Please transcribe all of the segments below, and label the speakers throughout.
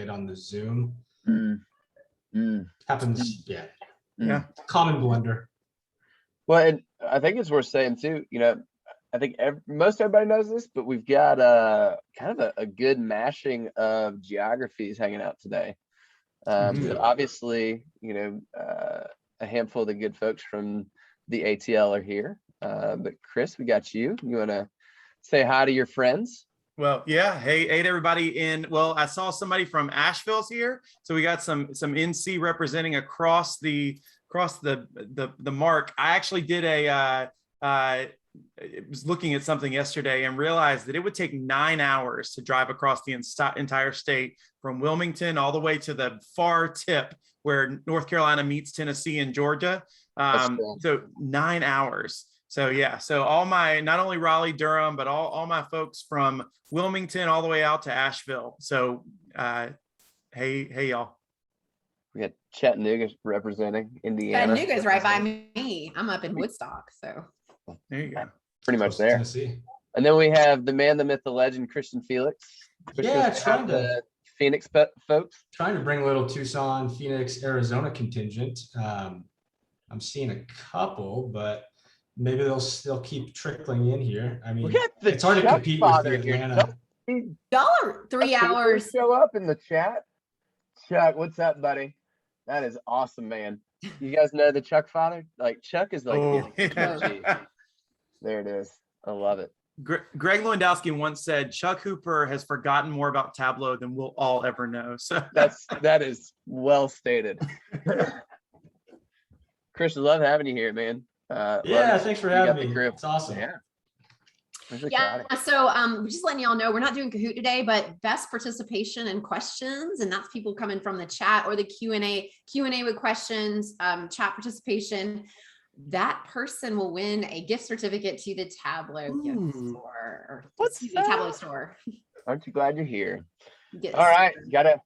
Speaker 1: late on the Zoom. Happens, yeah.
Speaker 2: Yeah.
Speaker 1: Common blunder.
Speaker 3: Well, and I think it's worth saying too, I think most everybody knows this, but we've got kind of a good mashing of geographies hanging out today. So obviously, a handful of the good folks from the ATL are here. But Chris, we got you. You want to say hi to your friends?
Speaker 2: Well, yeah. Hey to everybody I saw somebody from Asheville's here. So we got some NC representing across the mark. I actually did was looking at something yesterday and realized that it would take 9 hours to drive across the entire state from Wilmington all the way to the far tip where North Carolina meets Tennessee and Georgia. So 9 hours. So yeah, so all my, not only Raleigh-Durham, but all my folks from Wilmington all the way out to Asheville. So hey y'all.
Speaker 3: We got Chattanooga representing Indiana.
Speaker 4: Chattanooga's right by me. I'm up in Woodstock, so.
Speaker 2: There you go.
Speaker 3: Pretty much there.
Speaker 1: Tennessee.
Speaker 3: And then we have the man, the myth, the legend, Christian Felix.
Speaker 1: Yeah, trying
Speaker 3: the Phoenix folks.
Speaker 1: Trying to bring a little Tucson, Phoenix, Arizona contingent. I'm seeing a couple, but maybe they'll still keep trickling in here. I mean, it's hard to compete with the Atlanta.
Speaker 4: Y'all are 3 hours.
Speaker 3: Show up in the chat. Chuck, what's up, buddy? That is awesome, man. You guys know the Chuck father? Like Chuck is like, there it is. I love it.
Speaker 2: Greg Lewandowski once said, Chuck Hooper has forgotten more about Tableau than we'll all ever know. So
Speaker 3: that is well stated. Chris, I love having you here, man.
Speaker 1: Yeah, thanks for having me. It's awesome.
Speaker 3: Yeah.
Speaker 4: Yeah, so just letting y'all know, we're not doing Kahoot today, but best participation and questions, and that's people coming from the chat or the Q&A with questions, chat participation. That person will win a gift certificate to the Tableau gift store, or Tableau store.
Speaker 3: Aren't you glad you're here? Yes. All right, gotta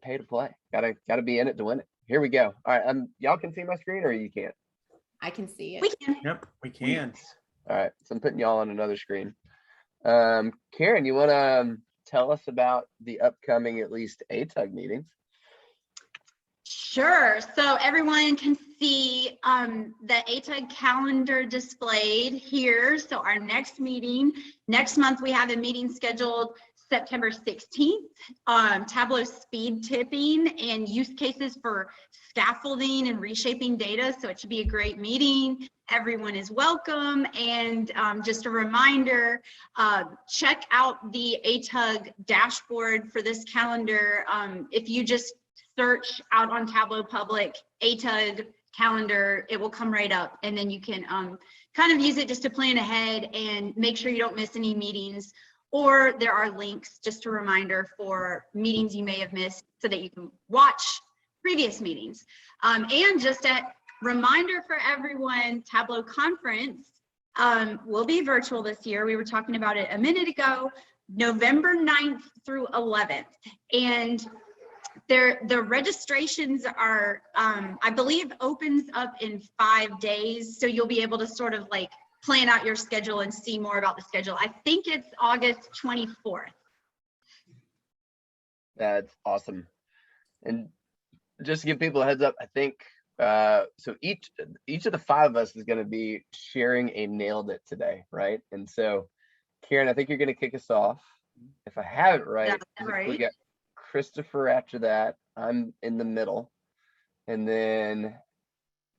Speaker 3: pay to play. Gotta be in it to win it. Here we go. All right, y'all can see my screen, or you can't?
Speaker 4: I can see it.
Speaker 5: We can.
Speaker 2: Yep, we can.
Speaker 3: All right, so I'm putting y'all on another screen. Karen, you want to tell us about the upcoming at least ATUG meetings?
Speaker 5: Sure. So everyone can see the ATUG calendar displayed here. So our next meeting, next month, we have a meeting scheduled September 16th, Tableau speed tipping and use cases for scaffolding and reshaping data. So it should be a great meeting. Everyone is welcome. And just a reminder, check out the ATUG dashboard for this calendar. If you just search out on Tableau Public, ATUG calendar, it will come right up. And then you can kind of use it just to plan ahead and make sure you don't miss any meetings. Or there are links, just a reminder, for meetings you may have missed so that you can watch previous meetings. And just a reminder for everyone, Tableau conference will be virtual this year. We were talking about it a minute ago, November 9th through 11th. And the registrations are, I believe, opens up in 5 days. So you'll be able to sort of like plan out your schedule and see more about the schedule. I think it's August 24th.
Speaker 3: That's awesome. And just to give people a heads up, I think, so each of the 5 of us is going to be sharing a nailed it today, right? And so, Karen, I think you're going to kick us off. If I have it right,
Speaker 5: that's right.
Speaker 3: We got Christopher after that. I'm in the middle. And then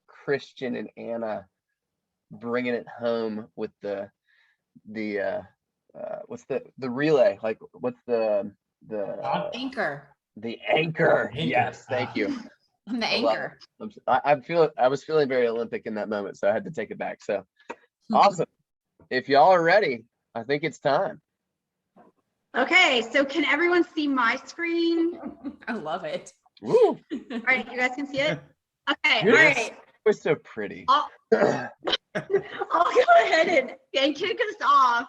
Speaker 3: Christian and Anna bringing it home with the what's the relay, like what's the
Speaker 4: anchor.
Speaker 3: The anchor. Yes, thank you.
Speaker 4: I'm the anchor.
Speaker 3: I was feeling very Olympic in that moment, so I had to take it back. So awesome. If y'all are ready, I think it's time.
Speaker 5: Okay, so can everyone see my screen?
Speaker 4: I love it.
Speaker 3: Woo.
Speaker 5: All right, you guys can see it? Okay,
Speaker 3: Yes.
Speaker 5: all right.
Speaker 3: We're so pretty.
Speaker 5: I'll go ahead and kick us off.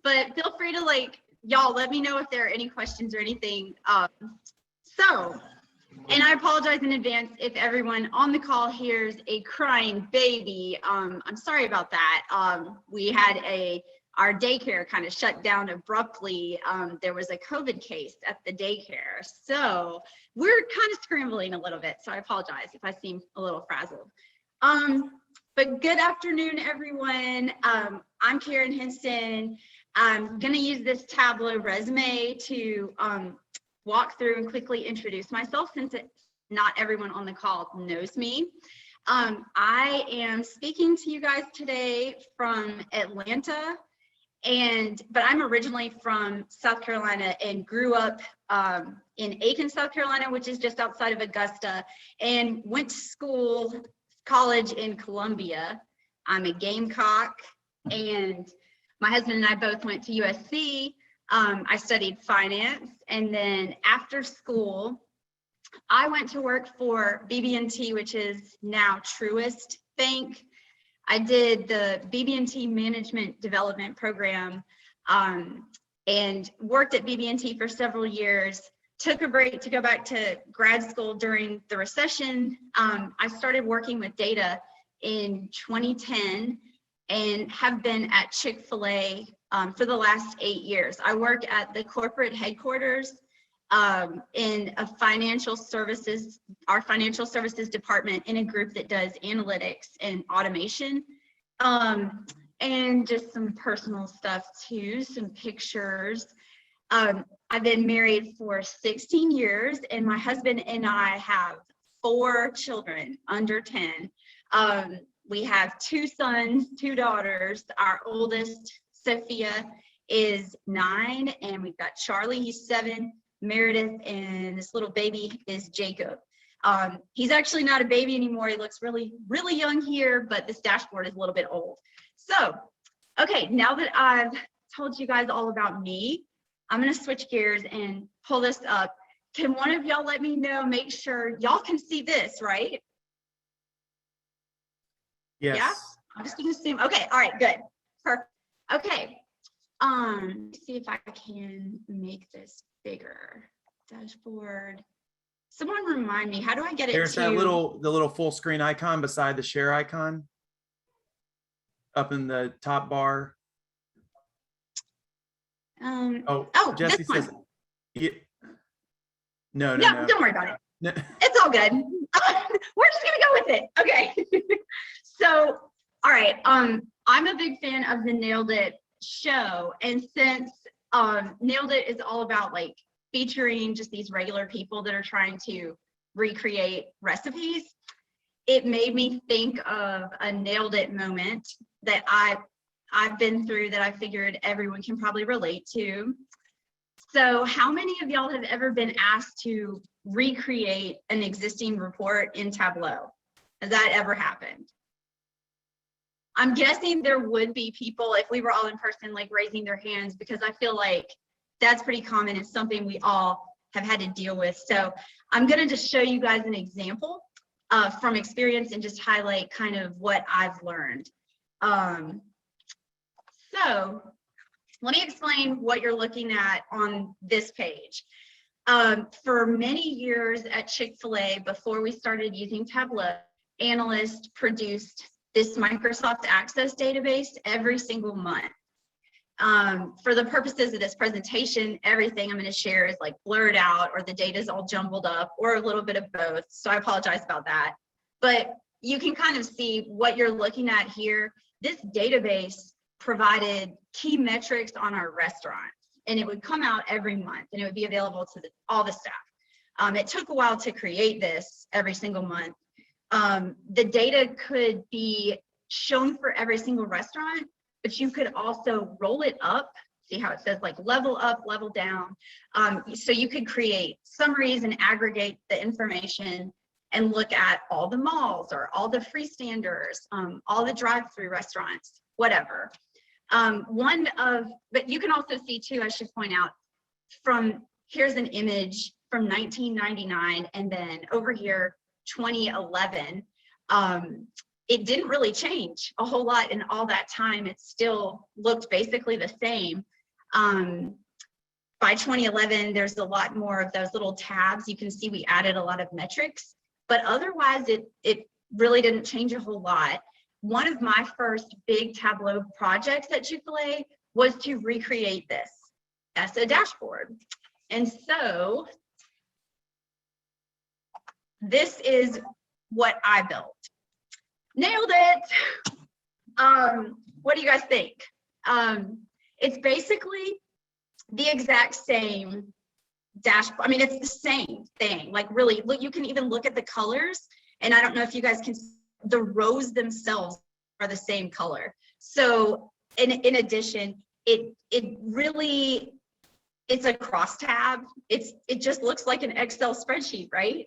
Speaker 5: But feel free to y'all let me know if there are any questions or anything. And I apologize in advance if everyone on the call hears a crying baby. I'm sorry about that. We had a our daycare kind of shut down abruptly. There was a COVID case at the daycare. So we're kind of scrambling a little bit. So I apologize if I seem a little frazzled. But good afternoon, everyone. I'm Karen Hinson. I'm gonna use this Tableau resume to walk through and quickly introduce myself, since not everyone on the call knows me. I am speaking to you guys today from Atlanta, but I'm originally from South Carolina and grew up in Aiken, South Carolina, which is just outside of Augusta, and went to college in Columbia. I'm a Gamecock, and my husband and I both went to USC. I studied finance, and then after school, I went to work for BB&T, which is now Truist Bank. I did the BB&T Management Development Program and worked at BB&T for several years. Took a break to go back to grad school during the recession. I started working with data in 2010 and have been at Chick-fil-A for the last 8 years. I work at the corporate headquarters in a financial services, our financial services department, in a group that does analytics and automation, and just some personal stuff too, some pictures. I've been married for 16 years, and my husband and I have 4 children under 10. We have 2 sons, 2 daughters. Our oldest, Sophia, is 9, and we've got Charlie, he's 7, Meredith, and this little baby is Jacob. He's actually not a baby anymore. He looks really, really young here, but this dashboard is a little bit old. So, okay, now that I've told you guys all about me, I'm gonna switch gears and pull this up. Can one of y'all let me know, make sure y'all can see this, right?
Speaker 2: Yes.
Speaker 5: Yeah, I'm just gonna assume. Okay, all right, good, perfect. Okay, let's see if I can make this bigger. Dashboard. Someone remind me, how do I get it?
Speaker 2: There's that the little full screen icon beside the share icon up in the top bar. Jesse says, yeah. No,
Speaker 5: don't worry about it. No. It's all good. We're just gonna go with it. Okay. So, all right. I'm a big fan of the Nailed It show, and since Nailed It is all about like featuring just these regular people that are trying to recreate recipes, it made me think of a Nailed It moment that I've been through that I figured everyone can probably relate to. So how many of y'all have ever been asked to recreate an existing report in Tableau? Has that ever happened? I'm guessing there would be people, if we were all in person, like raising their hands, because I feel like that's pretty common. It's something we all have had to deal with. So I'm gonna just show you guys an example from experience and just highlight kind of what I've learned. So let me explain what you're looking at on this page. For many years at Chick-fil-A, before we started using Tableau, analysts produced this Microsoft Access database every single month. For the purposes of this presentation, everything I'm going to share is like blurred out, or the data is all jumbled up, or a little bit of both. So I apologize about that. But you can kind of see what you're looking at here. This database provided key metrics on our restaurants, and it would come out every month, and it would be available to all the staff. It took a while to create this every single month. The data could be shown for every single restaurant, but you could also roll it up. See how it says like level up, level down. So you could create summaries and aggregate the information and look at all the malls or all the freestanders, all the drive-through restaurants, whatever. But you can also see too, I should point out, here's an image from 1999, and then over here, 2011. It didn't really change a whole lot in all that time. It still looked basically the same. By 2011, there's a lot more of those little tabs. You can see we added a lot of metrics, but otherwise it really didn't change a whole lot. One of my first big Tableau projects at Chick-fil-A was to recreate this as a dashboard. And so this is what I built. Nailed it. What do you guys think? It's basically the exact same dashboard. I mean, it's the same thing. Like really, look, you can even look at the colors. And I don't know if you guys can, the rows themselves are the same color. So in addition, it really, it's a crosstab. It just looks like an Excel spreadsheet, right?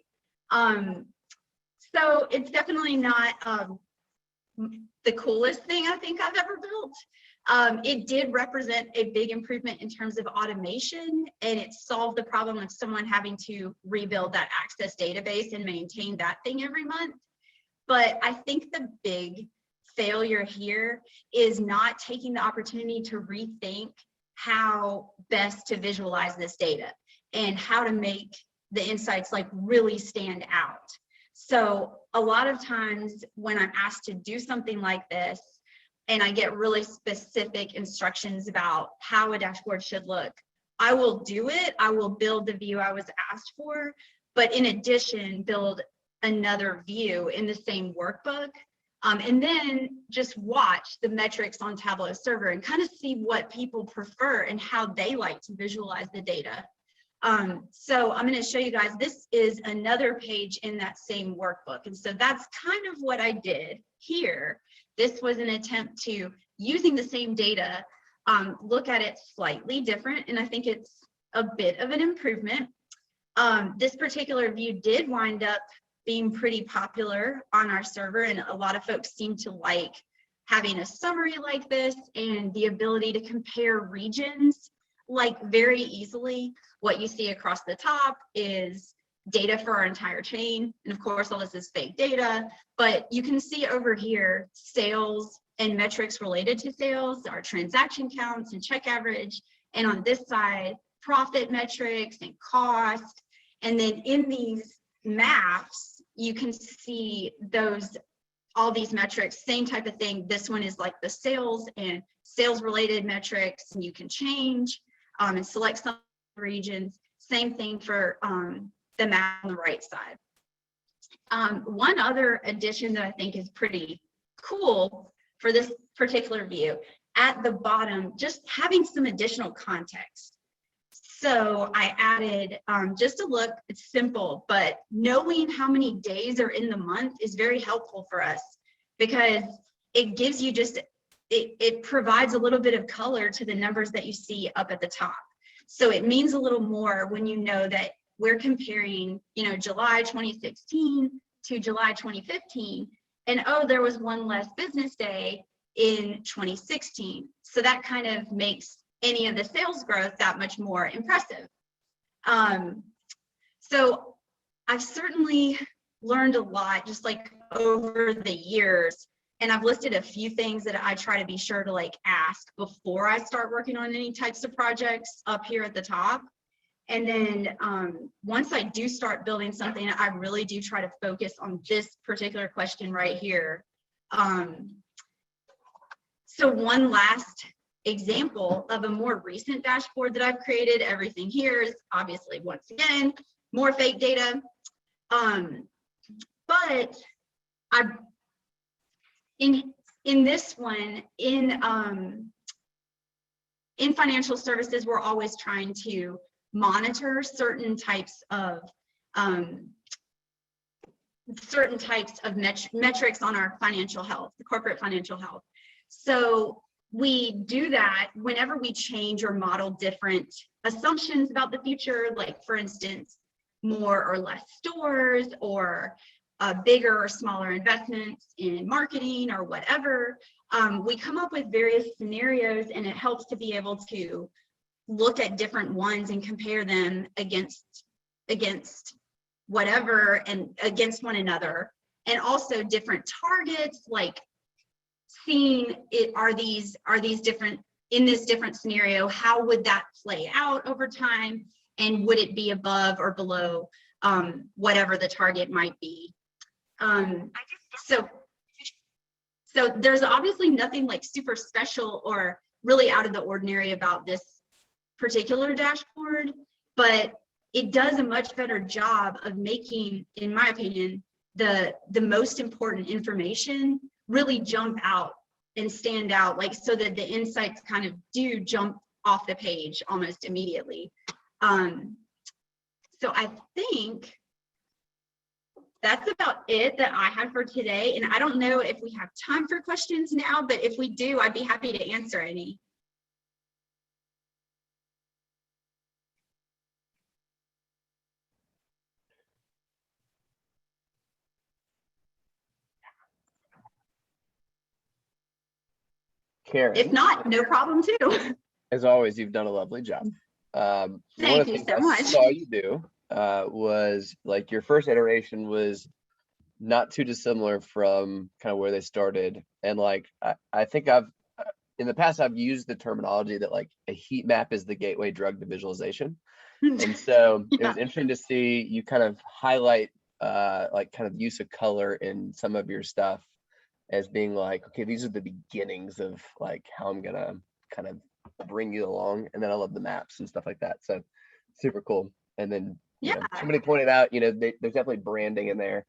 Speaker 5: So it's definitely not the coolest thing I think I've ever built. It did represent a big improvement in terms of automation, and it solved the problem of someone having to rebuild that Access database and maintain that thing every month. But I think the big failure here is not taking the opportunity to rethink how best to visualize this data and how to make the insights like really stand out. So a lot of times when I'm asked to do something like this, and I get really specific instructions about how a dashboard should look, I will do it. I will build the view I was asked for, but in addition, build another view in the same workbook. And then just watch the metrics on Tableau server and kind of see what people prefer and how they like to visualize the data. So I'm going to show you guys, this is another page in that same workbook. And so that's kind of what I did here. This was an attempt to, using the same data, look at it slightly different. And I think it's a bit of an improvement. This particular view did wind up being pretty popular on our server, and a lot of folks seem to like having a summary like this and the ability to compare regions like very easily. What you see across the top is data for our entire chain. And of course, all this is fake data, but you can see over here, sales and metrics related to sales, our transaction counts and check average. And on this side, profit metrics and cost. And then in these maps, you can see those, all these metrics, same type of thing. This one is like the sales and sales related metrics, and you can change and select some regions. Same thing for the map on the right side. One other addition that I think is pretty cool for this particular view, at the bottom, just having some additional context. So I added, just a look, it's simple, but knowing how many days are in the month is very helpful for us because it gives you just, it provides a little bit of color to the numbers that you see up at the top. So it means a little more when you know that we're comparing, you know, July 2016 to July 2015, and oh, there was one less business day in 2016. So that kind of makes any of the sales growth that much more impressive. So I've certainly learned a lot just like over the years, and I've listed a few things that I try to be sure to like ask before I start working on any types of projects up here at the top. And then once I do start building something, I really do try to focus on this particular question right here. So one last example of a more recent dashboard that I've created, everything here is obviously, once again, more fake data. But in this one, in financial services, we're always trying to monitor certain types of metrics on our financial health, the corporate financial health. So we do that whenever we change or model different assumptions about the future, like for instance, more or less stores or bigger or smaller investments in marketing or whatever. We come up with various scenarios, and it helps to be able to look at different ones and compare them against whatever and against one another, and also different targets, like seeing it, are these different in this different scenario, how would that play out over time, and would it be above or below whatever the target might be. So there's obviously nothing like super special or really out of the ordinary about this particular dashboard, but it does a much better job of making, in my opinion, the most important information really jump out and stand out, like so that the insights kind of do jump off the page almost immediately. So I think that's about it that I had for today. And I don't know if we have time for questions now, but if we do, I'd be happy to answer any.
Speaker 3: Karen.
Speaker 5: If not, no problem too.
Speaker 3: As always, you've done a lovely job.
Speaker 5: Thank you so much.
Speaker 3: I saw you do was like your first iteration was not too dissimilar from kind of where they started. And like, I think in the past, I've used the terminology that like a heat map is the gateway drug to visualization. And so it was interesting to see you kind of highlight like kind of use of color in some of your stuff as being like, okay, these are the beginnings of like how I'm gonna kind of bring you along. And then I love the maps and stuff like that. So super cool. And then you know, somebody pointed out, you know, there's definitely branding in there.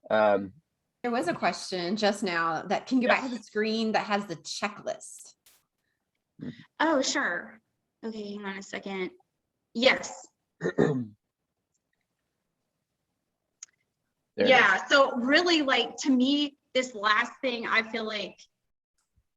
Speaker 4: There was a question just now that can go back to the screen that has the checklist.
Speaker 5: Oh, sure. Okay, hang on a second. Yes. Yeah, so really like to me, this last thing I feel like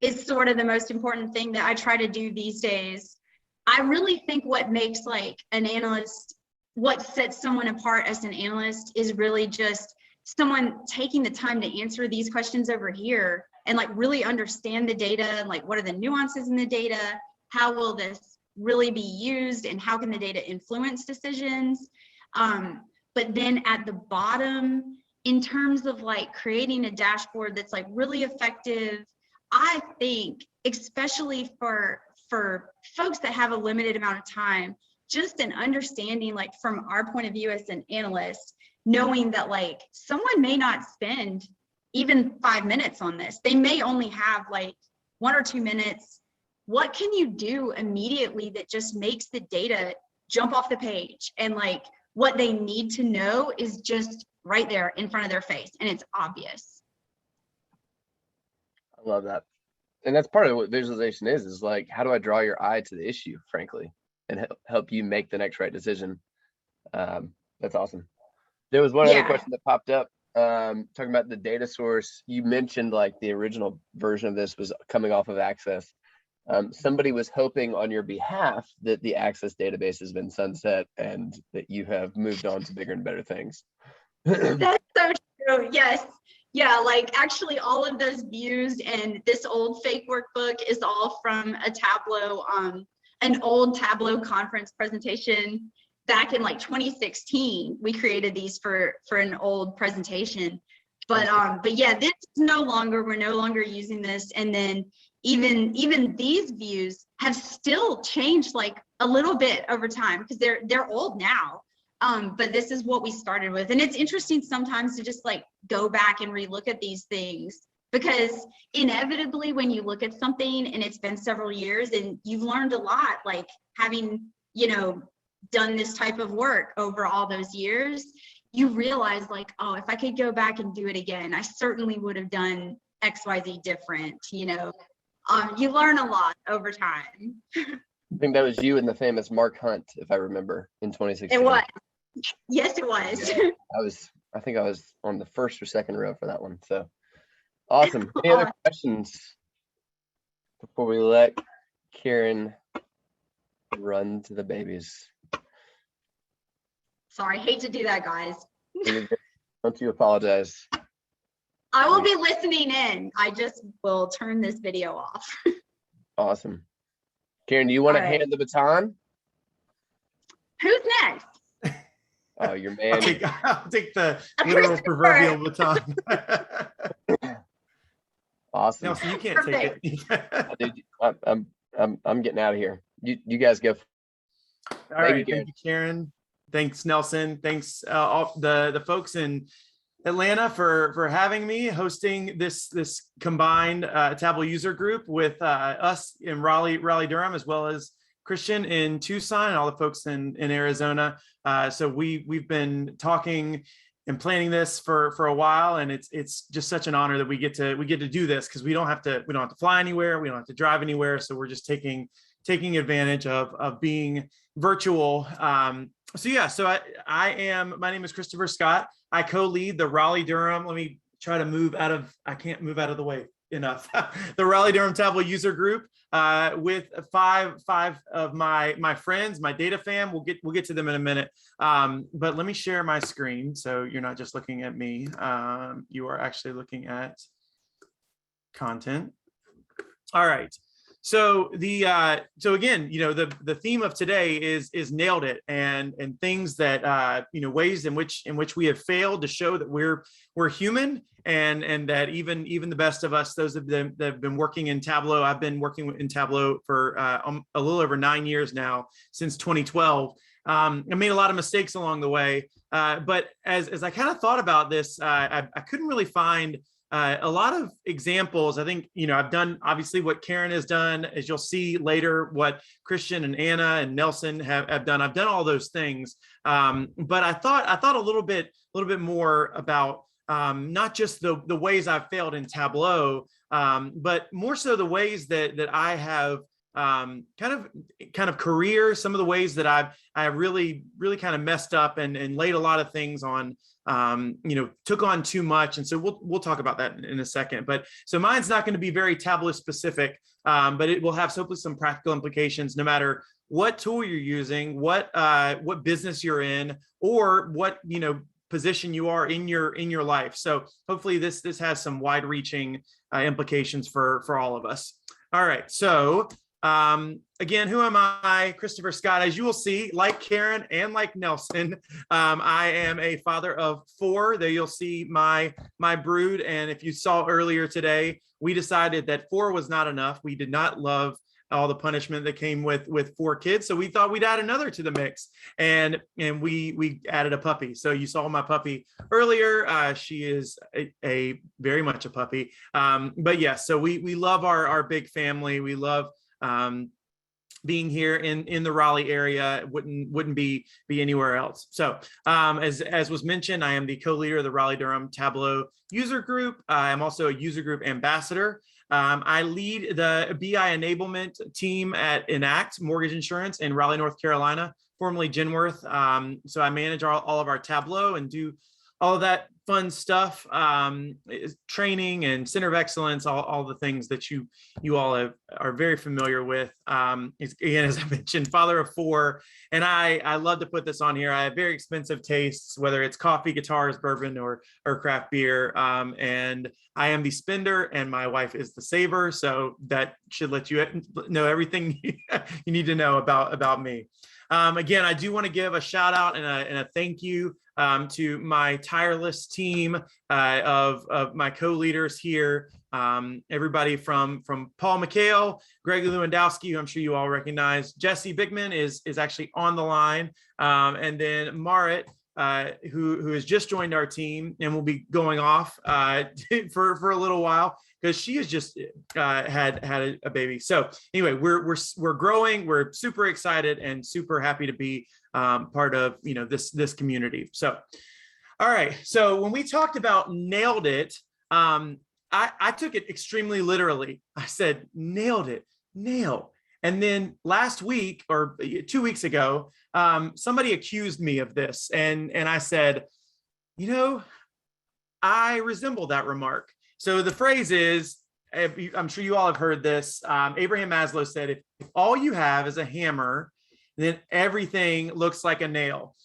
Speaker 5: is sort of the most important thing that I try to do these days. I really think what makes like an analyst, what sets someone apart as an analyst is really just someone taking the time to answer these questions over here and like really understand the data and like what are the nuances in the data, how will this really be used, and how can the data influence decisions. But then at the bottom, in terms of like creating a dashboard that's like really effective, I think, especially for folks that have a limited amount of time, just an understanding like from our point of view as an analyst, knowing that like someone may not spend even 5 minutes on this. They may only have like 1 or 2 minutes. What can you do immediately that just makes the data jump off the page? And like what they need to know is just right there in front of their face, and it's obvious.
Speaker 3: I love that. And that's part of what visualization is like, how do I draw your eye to the issue, frankly, and help you make the next right decision? That's awesome. There was one other question that popped up, talking about the data source. You mentioned like the original version of this was coming off of Access. Somebody was hoping on your behalf that the Access database has been sunset and that you have moved on to bigger and better things.
Speaker 5: That's so true. Yes. Yeah, like actually all of those views and this old fake workbook is all from a Tableau, an old Tableau conference presentation back in like 2016. We created these for an old presentation. But yeah, this is no longer, we're no longer using this. And then even these views have still changed like a little bit over time because they're old now. But this is what we started with. And it's interesting sometimes to just like go back and relook at these things, because inevitably when you look at something and it's been several years and you've learned a lot, like having, you know, done this type of work over all those years, you realize like, oh, if I could go back and do it again, I certainly would have done XYZ different, you know. You learn a lot over time.
Speaker 3: I think that was you and the famous Mark Hunt, if I remember, in 2016.
Speaker 5: It was. Yes, it was.
Speaker 3: Yeah, I think I was on the first or second row for that one. So awesome. Any other questions before we let Karen run to the babies?
Speaker 5: Sorry, hate to do that, guys.
Speaker 3: Don't you apologize.
Speaker 5: I will be listening in. I just will turn this video off.
Speaker 3: Awesome. Karen, do you want to hand the baton?
Speaker 5: Who's next?
Speaker 3: Oh, your man.
Speaker 2: I'll take the literal proverbial baton.
Speaker 3: Awesome.
Speaker 2: Nelson, you can't take
Speaker 3: it. I'm getting out of here. You guys go.
Speaker 2: All right. Thank you, Karen. Thanks, Nelson. Thanks all the folks in Atlanta for having me, hosting this combined Tableau user group with us in Raleigh-Durham, as well as Christian in Tucson and all the folks in Arizona. So we've been talking and planning this for a while, and it's just such an honor that we get to do this, because we don't have to fly anywhere, we don't have to drive anywhere. So we're just taking advantage of being virtual. So yeah, so my name is Christopher Scott. I co-lead the Raleigh-Durham. Let me try to I can't move out of the way enough. The Raleigh-Durham Tableau user group with five of my friends, my data fam. We'll get to them in a minute. But let me share my screen, so you're not just looking at me. You are actually looking at content. All right. So so again, the theme of today is nailed it, and things that ways in which we have failed to show that we're human, and that even the best of us, those that have been working in Tableau. I've been working in Tableau for a little over 9 years now, since 2012. I made a lot of mistakes along the way, but as I kind of thought about this, I couldn't really find a lot of examples. I think, I've done obviously what Karen has done, as you'll see later, what Christian and Anna and Nelson have done. I've done all those things. But I thought a little bit more about not just the ways I've failed in Tableau, but more so the ways that I have kind of career, some of the ways that I really kind of messed up and laid a lot of things on, took on too much. And so we'll talk about that in a second. But so mine's not going to be very Tableau specific, but it will have hopefully some practical implications, no matter what tool you're using, what business you're in, or what, position you are in your life. So hopefully this has some wide reaching implications for all of us. All right. So again, who am I? Christopher Scott. As you will see, like Karen and like Nelson, I am a father of 4. There you'll see my brood. And if you saw earlier today, we decided that 4 was not enough. We did not love all the punishment that came with 4 kids. So we thought we'd add another to the mix, and we added a puppy. So you saw my puppy earlier. She is a very much a puppy. But yes, so we love our big family. We love being here in the Raleigh area. Wouldn't be anywhere else. So as was mentioned, I am the co-leader of the Raleigh-Durham Tableau user group. I'm also a user group ambassador. I lead the BI enablement team at Enact Mortgage Insurance in Raleigh, North Carolina, formerly Genworth. So I manage all of our Tableau and do all of that fun stuff, training and center of excellence, all the things that you all are very familiar with. Again, as I mentioned, father of 4, and I love to put this on here. I have very expensive tastes, whether it's coffee, guitars, bourbon, or craft beer. And I am the spender, and my wife is the saver. So that should let you know everything you need to know about me. Again, I do want to give a shout out and a thank you to my tireless team of my co-leaders here. Everybody from Paul McHale, Greg Lewandowski, who I'm sure you all recognize. Jesse Bigman is actually on the line. And then Marit, who has just joined our team and will be going off for a little while, because she has just had a baby. So anyway, we're growing. We're super excited and super happy to be part of this community. So, all right. So when we talked about nailed it, I took it extremely literally. I said nailed it, nail. And then last week or 2 weeks ago, somebody accused me of this, and I said, I resemble that remark. So the phrase is, I'm sure you all have heard this. Abraham Maslow said, if all you have is a hammer, then everything looks like a nail.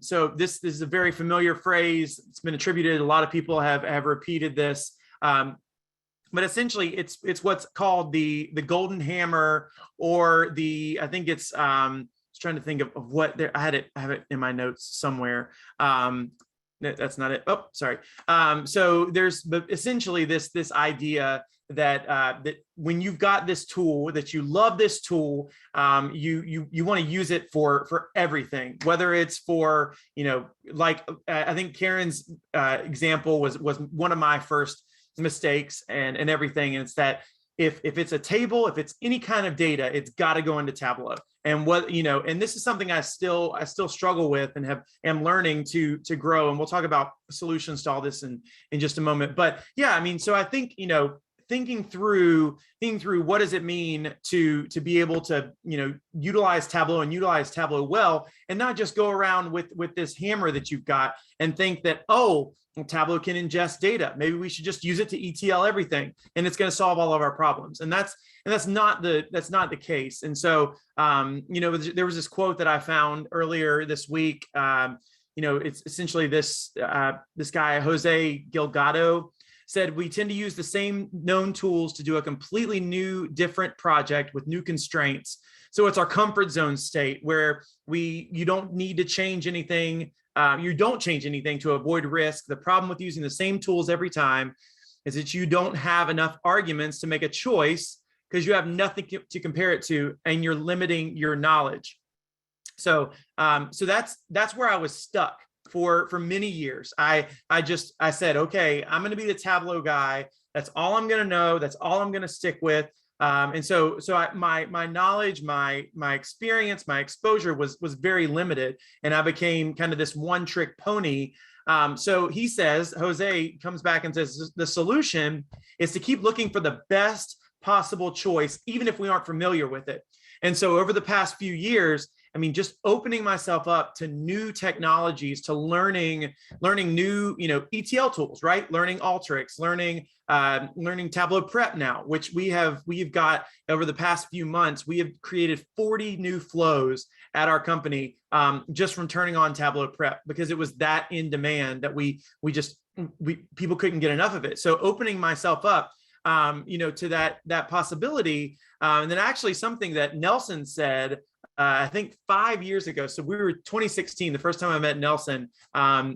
Speaker 2: So this is a very familiar phrase. It's been attributed. A lot of people have repeated this. But essentially, it's what's called the golden hammer, or I think it's I was trying to think of what there. I have it in my notes somewhere. that's not it. Oh, sorry. So there's essentially this idea that that when you've got this tool, that you love this tool, you want to use it for everything, whether it's for, like I think Karen's example was one of my first mistakes and everything. And it's that if it's a table, if it's any kind of data, it's got to go into Tableau. And and this is something I still struggle with and am learning to grow. And we'll talk about solutions to all this in just a moment. But yeah, I mean, so I think, thinking through what does it mean to be able to, utilize Tableau and utilize Tableau well, and not just go around with this hammer that you've got and think that, oh, Tableau can ingest data. Maybe we should just use it to ETL everything, and it's going to solve all of our problems. And that's not the case. And so, there was this quote that I found earlier this week. It's essentially this guy, Jose Gilgado, said, we tend to use the same known tools to do a completely new, different project with new constraints. So it's our comfort zone state where you don't need to change anything. You don't change anything to avoid risk. The problem with using the same tools every time is that you don't have enough arguments to make a choice because you have nothing to compare it to, and you're limiting your knowledge. So that's where I was stuck for many years. I said, okay, I'm going to be the Tableau guy. That's all I'm going to know. That's all I'm going to stick with. And so my knowledge, my experience, my exposure was very limited, and I became kind of this one trick pony. So he says, Jose comes back and says, the solution is to keep looking for the best possible choice, even if we aren't familiar with it. And so over the past few years, I mean, just opening myself up to new technologies, to learning new, ETL tools, right? Learning Alteryx, learning Tableau Prep now, which we've got over the past few months. We have created 40 new flows at our company just from turning on Tableau Prep, because it was that in demand that people couldn't get enough of it. So opening myself up, to that possibility, and then actually something that Nelson said, I think 5 years ago. So we were 2016, the first time I met Nelson.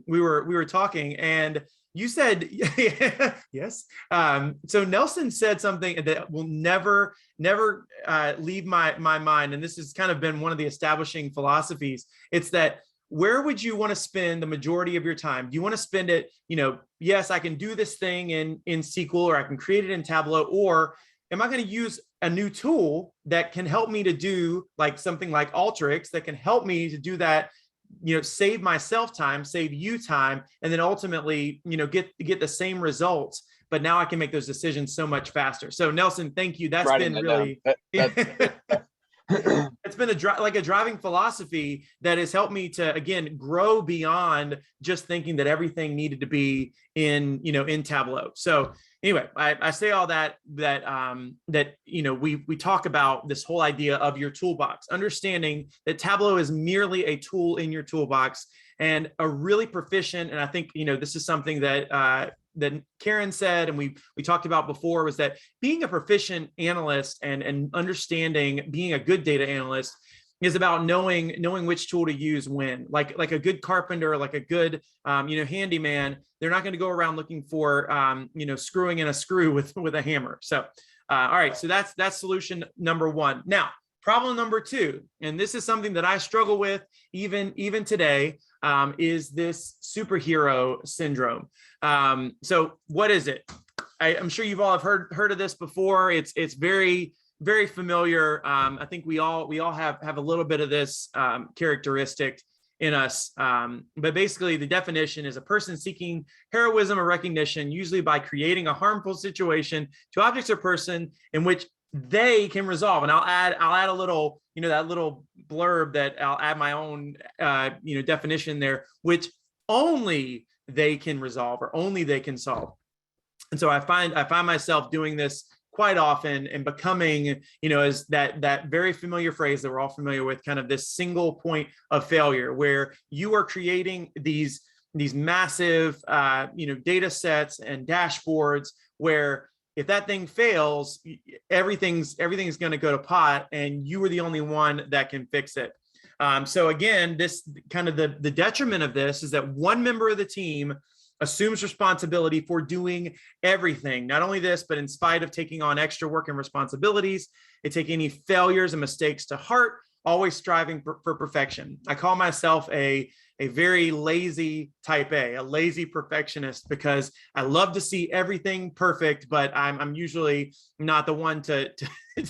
Speaker 2: We were talking, and you said, yes. So Nelson said something that will never leave my mind. And this has kind of been one of the establishing philosophies. It's that, where would you want to spend the majority of your time? Do you want to spend it, yes, I can do this thing in SQL, or I can create it in Tableau, or am I going to use a new tool that can help me to do like something like Alteryx that can help me to do that, save myself time, save you time, and then ultimately, get the same results. But now I can make those decisions so much faster. So Nelson, thank you. That's been really, it's been a driving philosophy that has helped me to, again, grow beyond just thinking that everything needed to be in Tableau. So anyway, I say all that we talk about this whole idea of your toolbox, understanding that Tableau is merely a tool in your toolbox, and a really proficient. And I think, this is something that Karen said, and we talked about before, was that being a proficient analyst and understanding being a good data analyst is about knowing which tool to use when. Like a good carpenter, like a good handyman, they're not going to go around looking for screwing in a screw with a hammer. So all right, so that's solution number one. Now, problem number two, and this is something that I struggle with even today, is this superhero syndrome. So what is it? I'm sure you've all have heard of this before. It's very, very familiar. I think we all have a little bit of this characteristic in us. But basically, the definition is a person seeking heroism or recognition, usually by creating a harmful situation to objects or person in which they can resolve. And I'll add a little, that little blurb that I'll add my own, definition there, which only they can resolve or only they can solve. And so I find myself doing this quite often and becoming, as that very familiar phrase that we're all familiar with, kind of this single point of failure, where you are creating these massive, data sets and dashboards where if that thing fails, everything's going to go to pot, and you are the only one that can fix it. So again, this kind of the detriment of this is that one member of the team assumes responsibility for doing everything. Not only this, but in spite of taking on extra work and responsibilities, they take any failures and mistakes to heart, always striving for perfection. I call myself a very lazy type A lazy perfectionist, because I love to see everything perfect, but I'm usually not the one to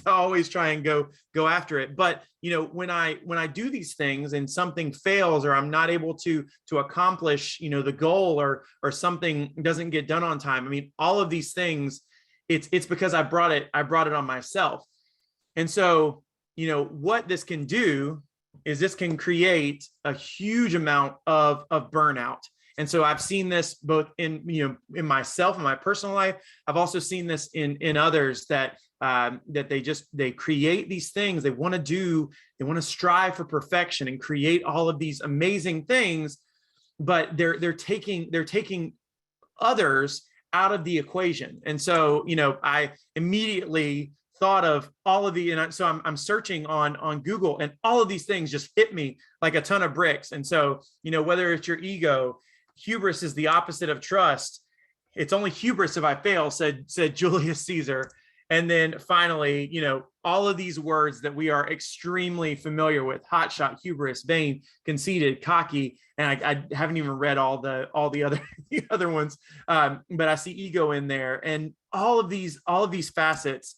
Speaker 2: always try and go after it. But when I do these things and something fails, or I'm not able to accomplish the goal, or something doesn't get done on time, I mean, all of these things, it's because I brought it on myself. And so what this can do is this can create a huge amount of burnout. And so I've seen this both in myself, in my personal life. I've also seen this in others that they create these things. They want to strive for perfection and create all of these amazing things, but they're taking others out of the equation. And so, I immediately thought of all of so I'm searching on Google, and all of these things just hit me like a ton of bricks. And so, whether it's your ego, hubris is the opposite of trust. It's only hubris if I fail, said Julius Caesar. And then finally, all of these words that we are extremely familiar with: hotshot, hubris, vain, conceited, cocky. And I haven't even read all the other ones, but I see ego in there, and all of these facets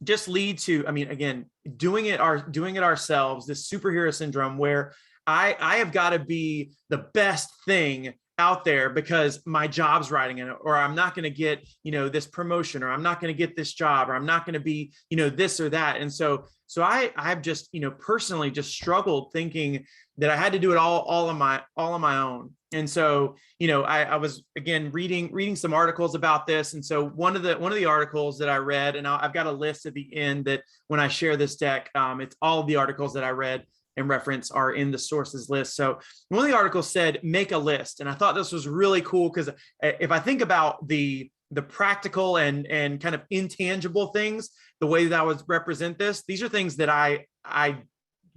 Speaker 2: just lead to, again, doing it ourselves, this superhero syndrome, where I have got to be the best thing out there because my job's riding in it, or I'm not going to get, this promotion, or I'm not going to get this job, or I'm not going to be, this or that. And so I've just, personally just struggled thinking that I had to do it all on my own. And so, I was, again, reading some articles about this. And so one of the articles that I read, and I've got a list at the end that when I share this deck, it's all of the articles that I read and reference are in the sources list. So one of the articles said, make a list. And I thought this was really cool, because if I think about the practical and kind of intangible things, the way that I would represent this, these are things that I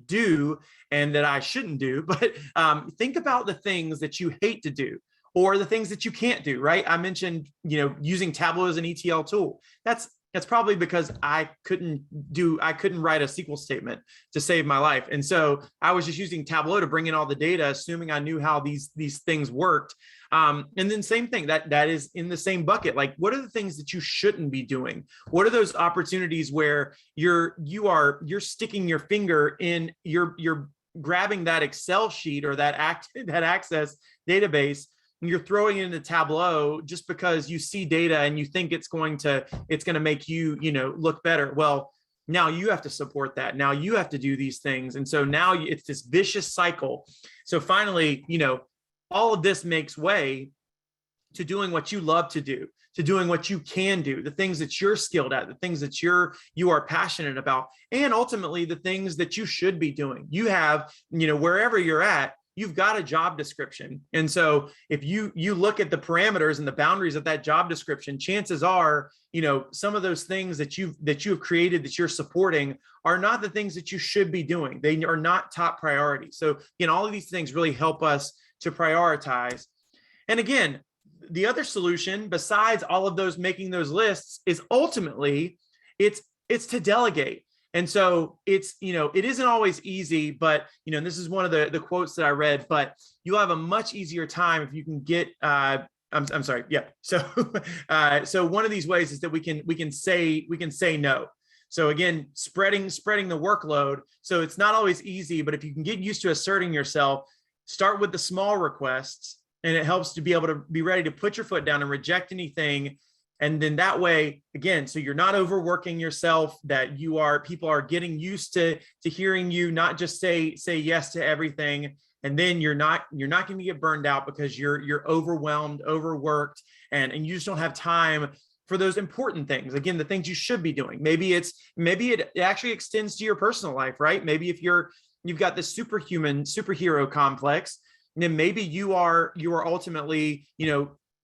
Speaker 2: do and that I shouldn't do. But think about the things that you hate to do, or the things that you can't do, right? I mentioned, using Tableau as an ETL tool. That's probably because I couldn't write a SQL statement to save my life. And so I was just using Tableau to bring in all the data, assuming I knew how these things worked. And then same thing, that is in the same bucket. Like, what are the things that you shouldn't be doing? What are those opportunities where you're sticking your finger in, you're grabbing that Excel sheet or that Access database, and you're throwing it into Tableau just because you see data and you think it's going to make you, look better. Well, now you have to support that. Now you have to do these things. And so now it's this vicious cycle. So finally, all of this makes way to doing what you love to do, to doing what you can do, the things that you're skilled at, the things that you are passionate about, and ultimately the things that you should be doing. You have, wherever you're at, you've got a job description. And so if you look at the parameters and the boundaries of that job description, chances are, some of those things that you've created, that you're supporting, are not the things that you should be doing. They are not top priority. So, all of these things really help us to prioritize. And again, the other solution, besides all of those, making those lists, is ultimately it's to delegate. And so it's, it isn't always easy, but, and this is one of the quotes that I read, but you'll have a much easier time if you can get, I'm sorry. Yeah. So, so one of these ways is that we can say no. So again, spreading the workload. So it's not always easy, but if you can get used to asserting yourself, start with the small requests, and it helps to be able to be ready to put your foot down and reject anything. And then that way, again, so you're not overworking yourself, that people are getting used to hearing you not just say yes to everything. And then you're not going to get burned out because you're overwhelmed, overworked, and you just don't have time for those important things. Again, the things you should be doing. Maybe it actually extends to your personal life, right? Maybe if you've got this superhero complex, then maybe you are ultimately,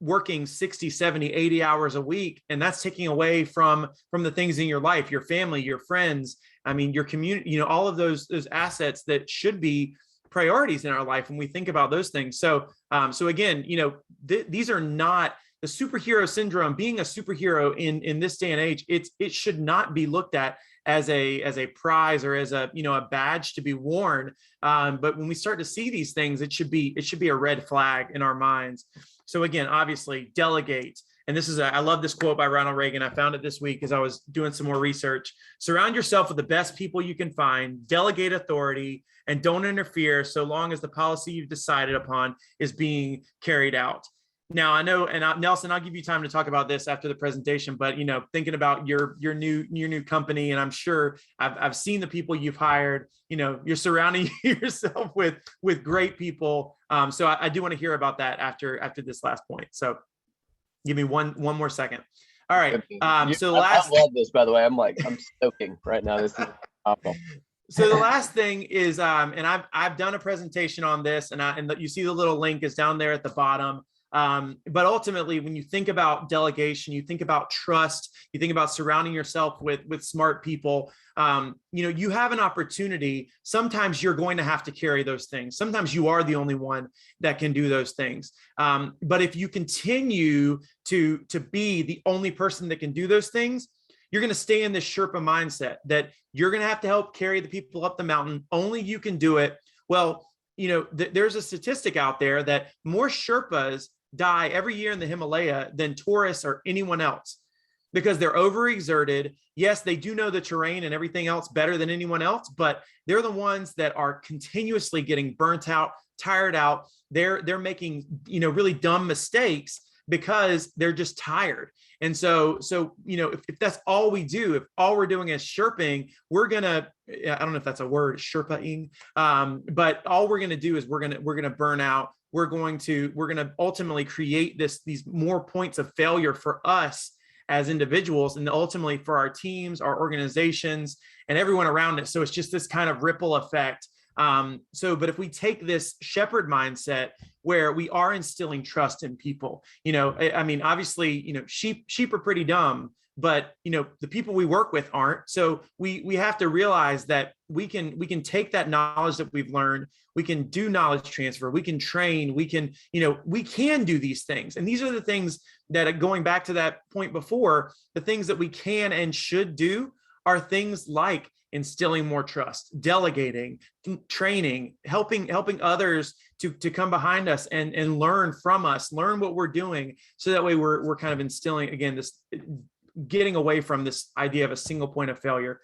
Speaker 2: working 60, 70, 80 hours a week, and that's taking away from the things in your life, your family, your friends, I mean, your community, you know, all of those assets that should be priorities in our life when we think about those things. So so again, you know, these are not the superhero syndrome. Being a superhero in this day and age, it should not be looked at as a prize or as a, you know, a badge to be worn. But when we start to see these things, it should be a red flag in our minds. So again, obviously delegate. And this is I love this quote by Ronald Reagan. I found it this week as I was doing some more research. Surround yourself with the best people you can find, delegate authority, and don't interfere so long as the policy you've decided upon is being carried out. Now I know, and Nelson, I'll give you time to talk about this after the presentation, but you know, thinking about your new company, and I'm sure I've seen the people you've hired, you know, you're surrounding yourself with great people. So I do want to hear about that after this last point. So give me one more second. All right. So I
Speaker 3: love this, by the way. I'm soaking right now. This is awful.
Speaker 2: So the last thing is, and I've done a presentation on this, and you see the little link is down there at the bottom. But ultimately, when you think about delegation, you think about trust, you think about surrounding yourself with smart people, you know, you have an opportunity. Sometimes you're going to have to carry those things. Sometimes you are the only one that can do those things. But if you continue to be the only person that can do those things, you're going to stay in this Sherpa mindset that you're going to have to help carry the people up the mountain. Only you can do it. Well, you know, there's a statistic out there that more Sherpas die every year in the Himalaya than tourists or anyone else because they're overexerted. Yes, they do know the terrain and everything else better than anyone else, but they're the ones that are continuously getting burnt out, tired out. They're making, you know, really dumb mistakes because they're just tired. And so, you know, if that's all we do, if all we're doing is Sherping, we're gonna, I don't know if that's a word, Sherpaing, but all we're gonna do is we're gonna burn out. We're gonna ultimately create these more points of failure for us as individuals, and ultimately for our teams, our organizations, and everyone around us. So it's just this kind of ripple effect. But if we take this shepherd mindset where we are instilling trust in people, you know, I mean, obviously, you know, sheep are pretty dumb, but you know, the people we work with aren't. So we have to realize that we can take that knowledge that we've learned, we can do knowledge transfer, we can train, we can do these things. And these are the things that, going back to that point before, the things that we can and should do are things like instilling more trust, delegating, training, helping others to come behind us and learn from us, learn what we're doing. So that way we're kind of instilling, again, this, getting away from this idea of a single point of failure.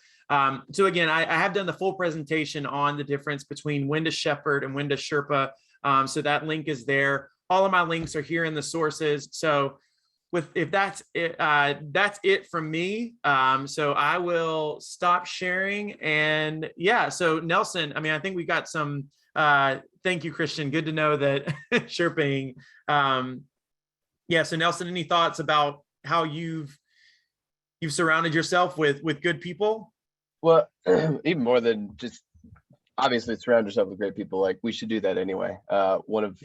Speaker 2: So again, I have done the full presentation on the difference between when to shepherd and when to Sherpa. So that link is there. All of my links are here in the sources. So if that's it from me. So I will stop sharing. And yeah, so Nelson, I mean, I think we got some, thank you, Christian. Good to know that Sherping. Yeah. So Nelson, any thoughts about how you've surrounded yourself with good people?
Speaker 3: Well, even more than just obviously surround yourself with great people. Like, we should do that anyway. One of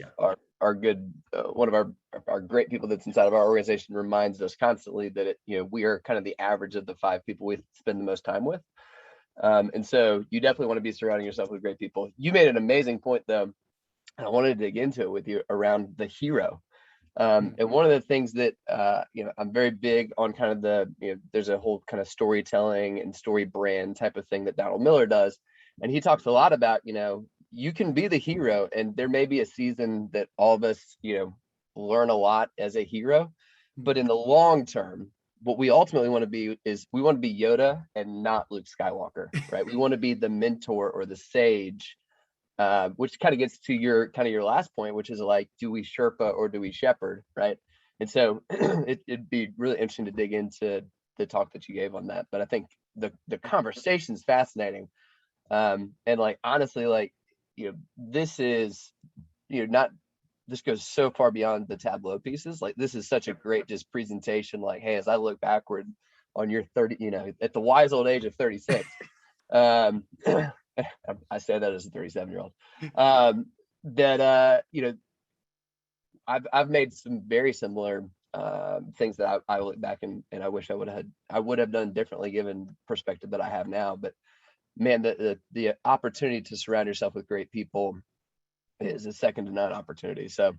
Speaker 3: our great people that's inside of our organization reminds us constantly that we are kind of the average of the 5 people we spend the most time with. And so you definitely want to be surrounding yourself with great people. You made an amazing point though, and I wanted to dig into it with you around the hero. And one of the things that, I'm very big on kind of there's a whole kind of storytelling and story brand type of thing that Donald Miller does. And he talks a lot about, you can be the hero, and there may be a season that all of us, learn a lot as a hero, but in the long term, what we ultimately want to be is we want to be Yoda and not Luke Skywalker, right? We want to be the mentor or the sage, which kind of gets to your last point, which is like, do we Sherpa or do we shepherd, right? And so it'd be really interesting to dig into the talk that you gave on that. But I think the conversation is fascinating. And like, honestly, like, this is, this goes so far beyond the Tableau pieces. Like, this is such a great just presentation. Like, hey, as I look backward on your 30, at the wise old age of 36, I say that as a 37-year-old, I've made some very similar things that I look back and I wish I would have done differently given perspective that I have now. But man, the opportunity to surround yourself with great people is a second to none opportunity. So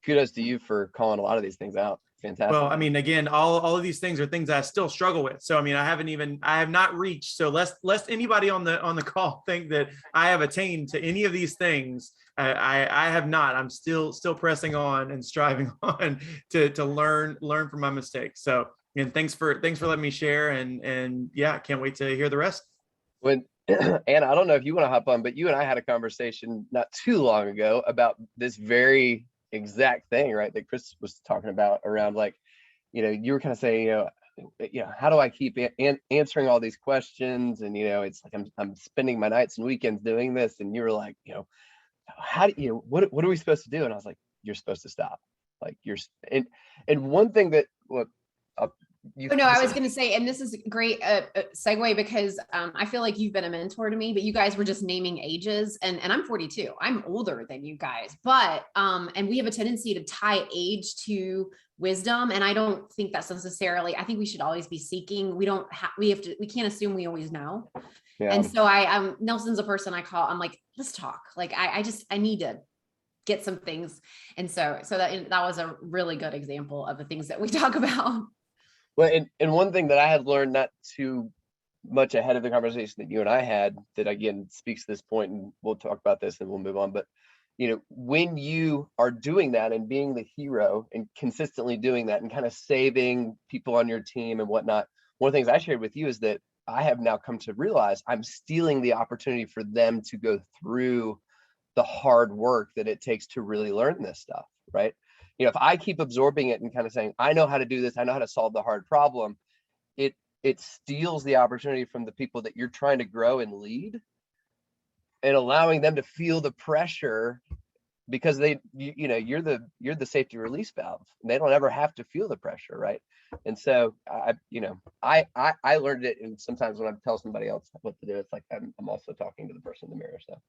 Speaker 3: kudos to you for calling a lot of these things out. Fantastic.
Speaker 2: Well, I mean, again, all of these things are things that I still struggle with. So, I mean, I have not reached. So lest anybody on the call think that I have attained to any of these things. I have not. I'm still pressing on and striving on to learn from my mistakes. So, and thanks for letting me share. And yeah, can't wait to hear the rest.
Speaker 3: When Anna, I don't know if you want to hop on, but you and I had a conversation not too long ago about this very exact thing, right? That Chris was talking about around, like, you were kind of saying, how do I keep answering all these questions? And, it's like, I'm spending my nights and weekends doing this. And you were like, how do what are we supposed to do? And I was like, you're supposed to stop. Like and one thing that, look,
Speaker 4: I was going to say, and this is a great segue because I feel like you've been a mentor to me, but you guys were just naming ages, and I'm 42. I'm older than you guys, but and we have a tendency to tie age to wisdom, and I don't think that's necessarily. I think we should always be seeking. We can't assume we always know. Yeah. And so Nelson's a person I call. I'm like, let's talk. Like I need to get some things, and so that was a really good example of the things that we talk about.
Speaker 3: Well, and one thing that I had learned not too much ahead of the conversation that you and I had, that again speaks to this point, and we'll talk about this and we'll move on. But, when you are doing that and being the hero and consistently doing that and kind of saving people on your team and whatnot, one of the things I shared with you is that I have now come to realize I'm stealing the opportunity for them to go through the hard work that it takes to really learn this stuff, right? If I keep absorbing it and kind of saying, I know how to do this, I know how to solve the hard problem, it steals the opportunity from the people that you're trying to grow and lead, and allowing them to feel the pressure, because you're the safety release valve, and they don't ever have to feel the pressure, right? And so I learned it, and sometimes when I tell somebody else what to do, it's like I'm also talking to the person in the mirror. So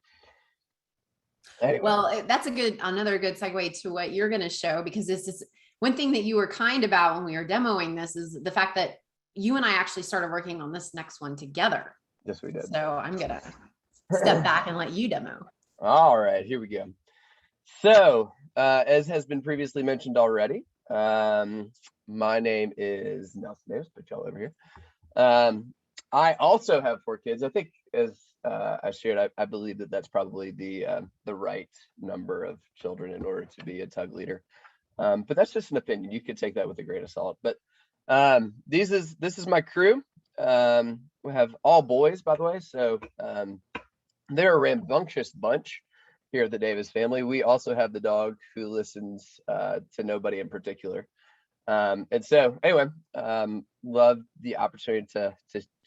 Speaker 3: anyway.
Speaker 4: Well, that's another good segue to what you're going to show, because this is one thing that you were kind about when we were demoing this, is the fact that you and I actually started working on this next one together.
Speaker 3: Yes, we did.
Speaker 4: So I'm going to step back and let you demo.
Speaker 3: All right, here we go. So as has been previously mentioned already, my name is Nelson Davis, put y'all over here. I also have 4 kids. I think, as I shared, I believe that that's probably the right number of children in order to be a tug leader. But that's just an opinion. You could take that with a grain of salt. But this is my crew. We have all boys, by the way. So they're a rambunctious bunch here at the Davis family. We also have the dog who listens to nobody in particular. And so anyway, love the opportunity to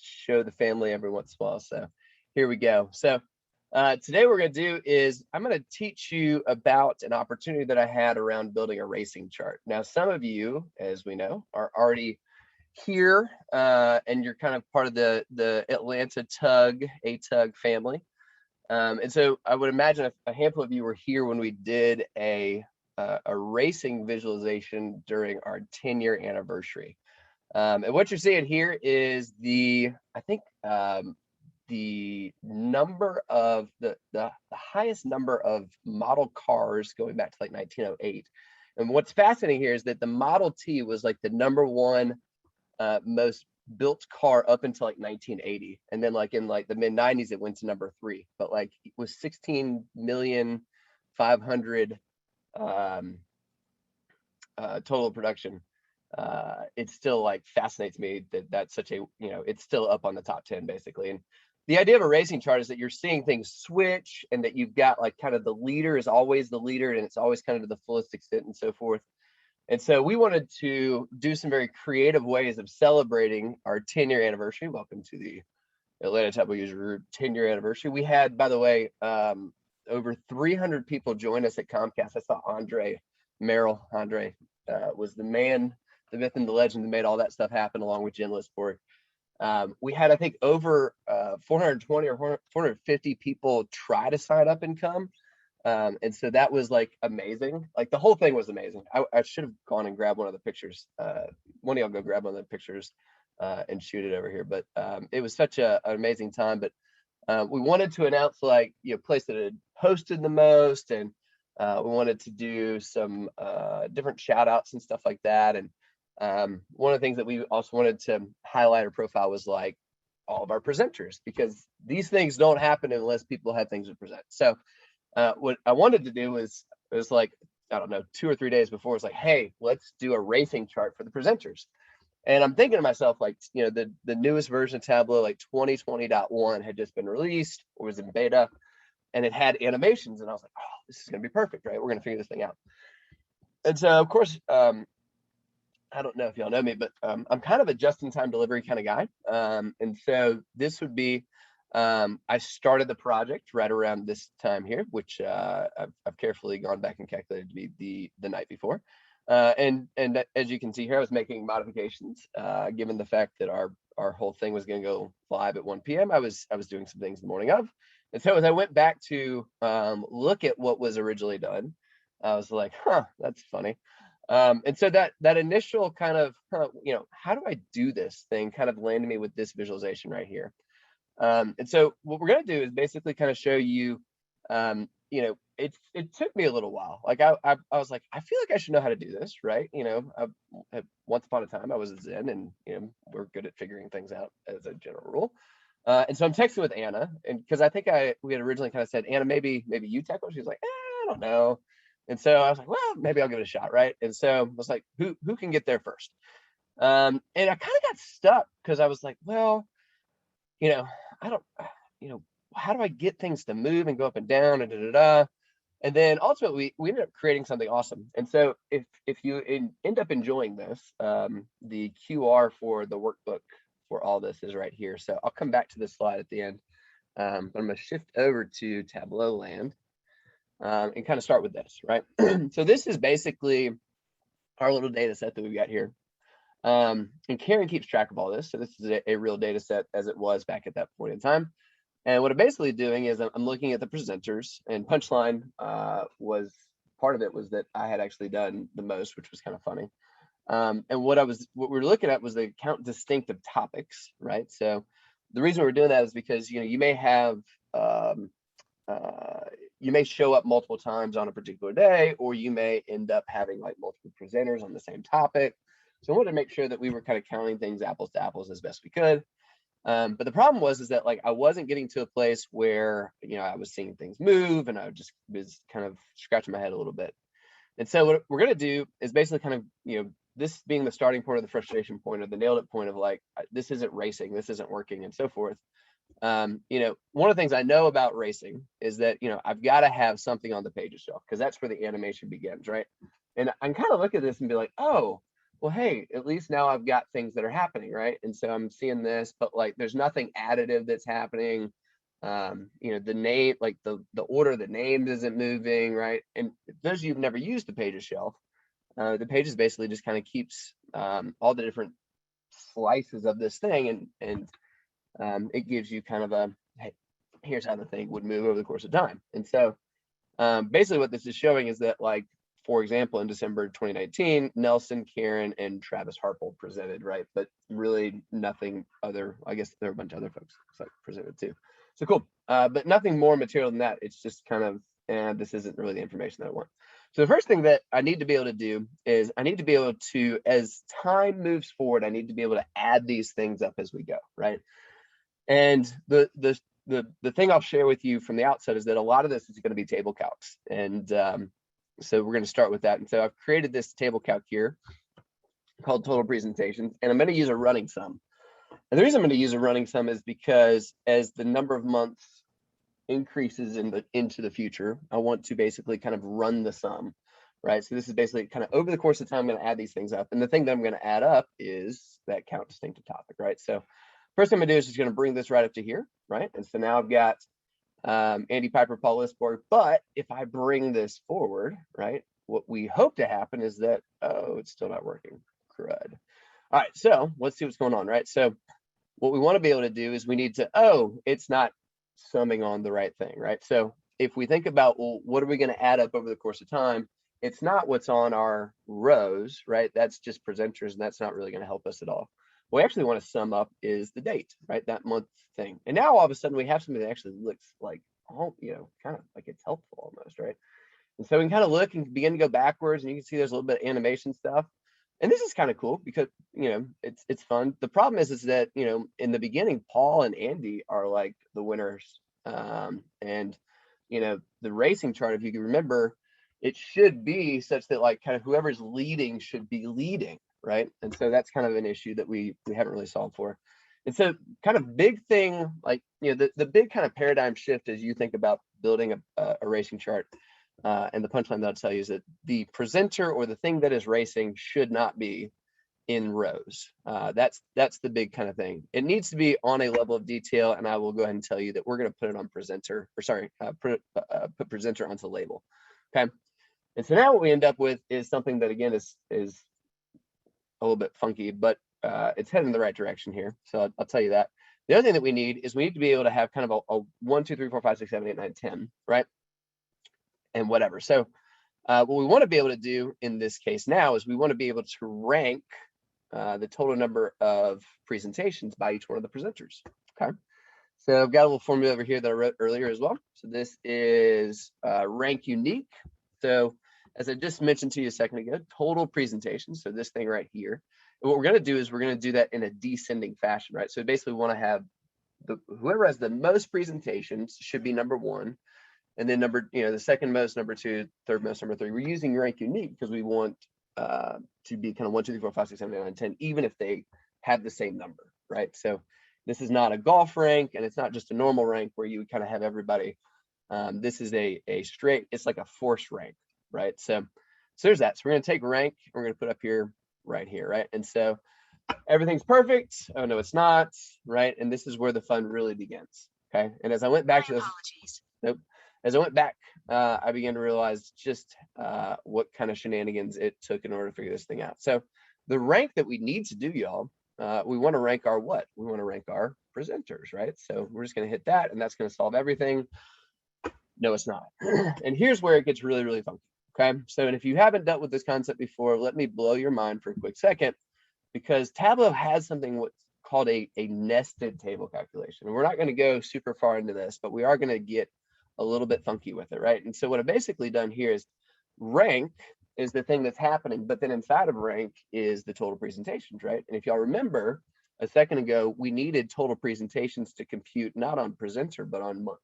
Speaker 3: show the family every once in a while. So here we go. So today what we're going to do is I'm going to teach you about an opportunity that I had around building a racing chart. Now, some of you, as we know, are already here and you're kind of part of the Atlanta ATUG family. And so I would imagine a handful of you were here when we did a racing visualization during our 10-year anniversary. And what you're seeing here is the number of the highest number of model cars going back to like 1908. And what's fascinating here is that the Model T was like the #1 most built car up until like 1980, and then like in like the mid 90s it went to #3, but like it was 16,500,000 total production. It still like fascinates me that that's such a, it's still up on the top 10 basically. And the idea of a racing chart is that you're seeing things switch, and that you've got like kind of the leader is always the leader, and it's always kind of to the fullest extent and so forth. And so we wanted to do some very creative ways of celebrating our 10-year anniversary. Welcome to the Atlanta Tableau User Group 10-year anniversary. We had, by the way, over 300 people join us at Comcast. I saw Andre Merrill. Andre was the man, the myth and the legend that made all that stuff happen, along with Jen Lisport. We had, I think, over 420 or 450 people try to sign up and come. And so that was like amazing. Like the whole thing was amazing. I should have gone and grabbed one of the pictures. One of y'all go grab one of the pictures and shoot it over here. But it was such an amazing time. But we wanted to announce like, place that had hosted the most, and we wanted to do some different shout outs and stuff like that. And one of the things that we also wanted to highlight or profile was like all of our presenters, because these things don't happen unless people have things to present. So what I wanted to do was, it was like, I don't know, 2 or 3 days before, it's like, hey, let's do a racing chart for the presenters. And I'm thinking to myself, like, the newest version of Tableau, like 2020.1 had just been released, or was in beta, and it had animations. And I was like, oh, this is going to be perfect, right? We're going to figure this thing out. And so, of course, I don't know if y'all know me, but I'm kind of a just-in-time delivery kind of guy. And so this would be, I started the project right around this time here, which I've carefully gone back and calculated to be the night before. And as you can see here, I was making modifications, given the fact that our whole thing was going to go live at 1 p.m. I was doing some things the morning of. And so as I went back to look at what was originally done, I was like, huh, that's funny. And so that initial kind of, how do I do this thing kind of landed me with this visualization right here. And so what we're going to do is basically kind of show you, it took me a little while. Like I was like, I feel like I should know how to do this, right? Once upon a time I was a Zen, and we're good at figuring things out as a general rule. And so I'm texting with Anna, and because I think we had originally kind of said, Anna, maybe you tackle. She's like, I don't know. And so I was like, well, maybe I'll give it a shot, right? And so I was like, who can get there first? And I kind of got stuck because I was like, well, I don't, how do I get things to move and go up and down and da-da-da? And then ultimately we ended up creating something awesome. And so if you end up enjoying this, the QR for the workbook for all this is right here. So I'll come back to this slide at the end. But I'm going to shift over to Tableau land and kind of start with this, right? So this is basically our little data set that we've got here. And Karen keeps track of all this. So this is a real data set as it was back at that point in time. And what I'm basically doing is I'm looking at the presenters, and Punchline was part of it, was that I had actually done the most, which was kind of funny. And what we're looking at was the count distinctive topics, right? So the reason we're doing that is because, you may have, you may show up multiple times on a particular day, or you may end up having like multiple presenters on the same topic. So I wanted to make sure that we were kind of counting things apples to apples as best we could. But the problem was that like I wasn't getting to a place where I was seeing things move, and I just was kind of scratching my head a little bit. And so what we're going to do is basically kind of this being the starting point, or the frustration point, or the nailed it point of like, this isn't racing, this isn't working, and so forth. One of the things I know about racing is that I've got to have something on the page itself, because that's where the animation begins, right? And I can kind of look at this and be like, oh, well, hey, at least now I've got things that are happening, right? And so I'm seeing this, but like there's nothing additive that's happening. The name, like the order of the names isn't moving, right? And those of you who've never used the Pages shelf, the Pages basically just kind of keeps all the different slices of this thing, and it gives you kind of a, hey, here's how the thing would move over the course of time. And so basically what this is showing is that, like, for example, in December 2019, Nelson, Karen, and Travis Harpole presented, right? But really nothing other, I guess there are a bunch of other folks that presented too. So cool, but nothing more material than that. It's just kind of, and this isn't really the information that I want. So the first thing that I need to be able to do is I need to be able to, as time moves forward, I need to be able to add these things up as we go, right? And the thing I'll share with you from the outset is that a lot of this is going to be table calcs. And so we're going to start with that. And so I've created this table calc here called total presentations, and I'm going to use a running sum. And the reason I'm going to use a running sum is because as the number of months increases into the future, I want to basically kind of run the sum, right? So this is basically kind of over the course of time, I'm going to add these things up. And the thing that I'm going to add up is that count distinctive topic, right? So first thing I'm going to do is just going to bring this right up to here, right? And so now I've got Andy Piper, Paul Lisborg. But if I bring this forward, right, what we hope to happen is that, oh, it's still not working. Crud. All right, so let's see what's going on, right? So what we want to be able to do is we need to, oh, it's not summing on the right thing, right? So if we think about, well, what are we going to add up over the course of time? It's not what's on our rows, right? That's just presenters, and that's not really going to help us at all. What we actually want to sum up is the date, right? That month thing. And now all of a sudden we have something that actually looks like, kind of like it's helpful almost, right? And so we can kind of look and begin to go backwards, and you can see there's a little bit of animation stuff. And this is kind of cool because, it's fun. The problem is that, in the beginning, Paul and Andy are like the winners. And, the racing chart, if you can remember, it should be such that like kind of whoever's leading should be leading, right? And so that's kind of an issue that we haven't really solved for. And so kind of big thing, like, the big kind of paradigm shift as you think about building a racing chart, and the punchline that I'll tell you is that the presenter or the thing that is racing should not be in rows. That's the big kind of thing. It needs to be on a level of detail, and I will go ahead and tell you that we're going to put it on presenter, or sorry, put presenter onto label. Okay. And so now what we end up with is something that again is a little bit funky, but it's heading in the right direction here. So I'll tell you that. The other thing that we need is we need to be able to have kind of a 1, 2, 3, 4, 5, 6, 7, 8, 9, 10, right? And whatever. So what we want to be able to do in this case now is we want to be able to rank the total number of presentations by each one of the presenters. Okay. So I've got a little formula over here that I wrote earlier as well. So this is rank unique. So as I just mentioned to you a second ago, total presentations. So this thing right here. And what we're going to do is we're going to do that in a descending fashion, right? So basically we want to have whoever has the most presentations should be number 1. And then the second most, number 2, third most, number 3. We're using rank unique because we want to be kind of 1, 2, 3, 4, 5, 6, 7, 8, 9, 10, even if they have the same number, right? So this is not a golf rank, and it's not just a normal rank where you would kind of have everybody. This is a straight, it's like a forced rank, right? So there's that. So we're going to take rank, we're going to put up here, right here, right? And so everything's perfect. Oh, no, it's not, right? And this is where the fun really begins, okay? And as I went back to this, as I went back, I began to realize just what kind of shenanigans it took in order to figure this thing out. So the rank that we need to do, y'all, we want to rank our what? We want to rank our presenters, right? So we're just going to hit that, and that's going to solve everything. No, it's not. And here's where it gets really, really funky, okay? So, and if you haven't dealt with this concept before, let me blow your mind for a quick second, because Tableau has something what's called a nested table calculation. And we're not going to go super far into this, but we are going to get a little bit funky with it, right? And so what I've basically done here is rank is the thing that's happening, but then inside of rank is the total presentations, right? And if y'all remember a second ago, we needed total presentations to compute not on presenter, but on month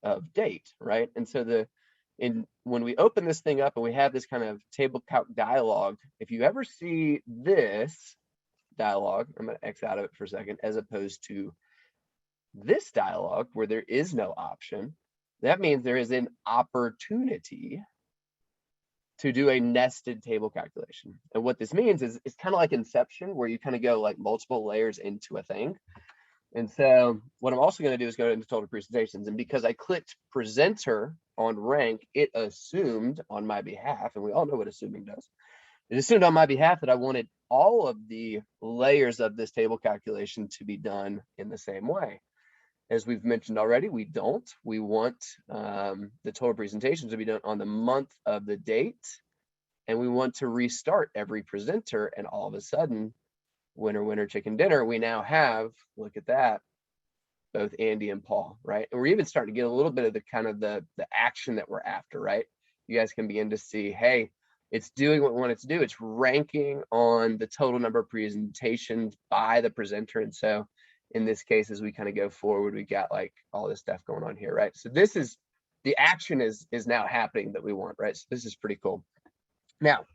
Speaker 3: of date, right? And so when we open this thing up and we have this kind of table calc dialogue, if you ever see this dialogue, I'm going to X out of it for a second, as opposed to this dialogue where there is no option, that means there is an opportunity to do a nested table calculation. And what this means is it's kind of like Inception, where you kind of go like multiple layers into a thing. And so what I'm also going to do is go into total presentations. And because I clicked presenter on rank, it assumed on my behalf, and we all know what assuming does. It assumed on my behalf that I wanted all of the layers of this table calculation to be done in the same way. As we've mentioned already, we don't. We want the total presentations to be done on the month of the date, and we want to restart every presenter, and all of a sudden, winner, winner, chicken dinner, we now have, look at that, both Andy and Paul, right? And we're even starting to get a little bit of the kind of the action that we're after, right? You guys can begin to see, hey, it's doing what we want it to do. It's ranking on the total number of presentations by the presenter. And so in this case, as we kind of go forward, we got like all this stuff going on here, right? So this is, the action is now happening that we want, right? So this is pretty cool. Now,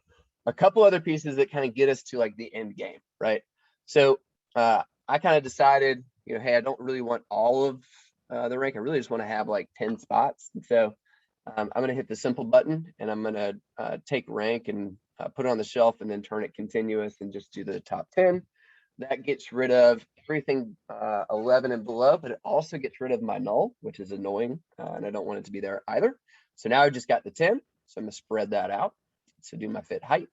Speaker 3: a couple other pieces that kind of get us to like the end game, right? So I kind of decided, hey, I don't really want all of the rank. I really just want to have like 10 spots. And so I'm going to hit the simple button, and I'm going to take rank and put it on the shelf, and then turn it continuous and just do the top 10. That gets rid of everything 11 and below, but it also gets rid of my null, which is annoying, and I don't want it to be there either. So now I've just got the 10. So I'm going to spread that out. So do my fit height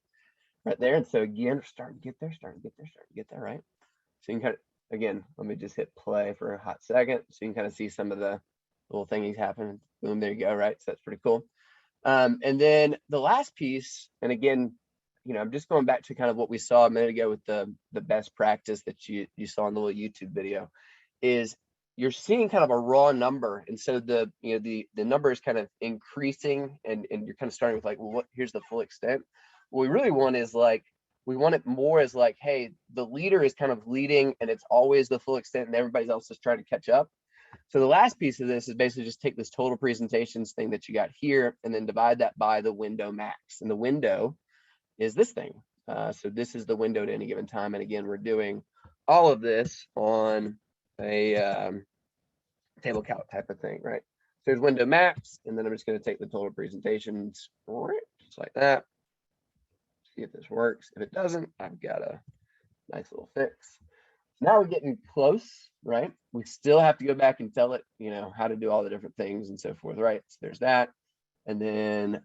Speaker 3: right there. And so again, we're starting to get there, right? So you can kind of, again, let me just hit play for a hot second. So you can kind of see some of the little thingies happen. Boom, there you go, right? So that's pretty cool. And then the last piece, and again, I'm just going back to kind of what we saw a minute ago with the best practice that you saw in the little YouTube video, is you're seeing kind of a raw number. And so the number is kind of increasing, and you're kind of starting with like, well, here's the full extent. What we really want is like, we want it more as like, hey, the leader is kind of leading and it's always the full extent and everybody else is trying to catch up. So the last piece of this is basically just take this total presentations thing that you got here and then divide that by the window max. And the window is this thing. So this is the window at any given time. And again, we're doing all of this on a table calc type of thing, right? So there's window max, and then I'm just going to take the total presentations, just like that. See if this works. If it doesn't, I've got a nice little fix. Now we're getting close, right? We still have to go back and tell it, how to do all the different things and so forth, right? So there's that. And then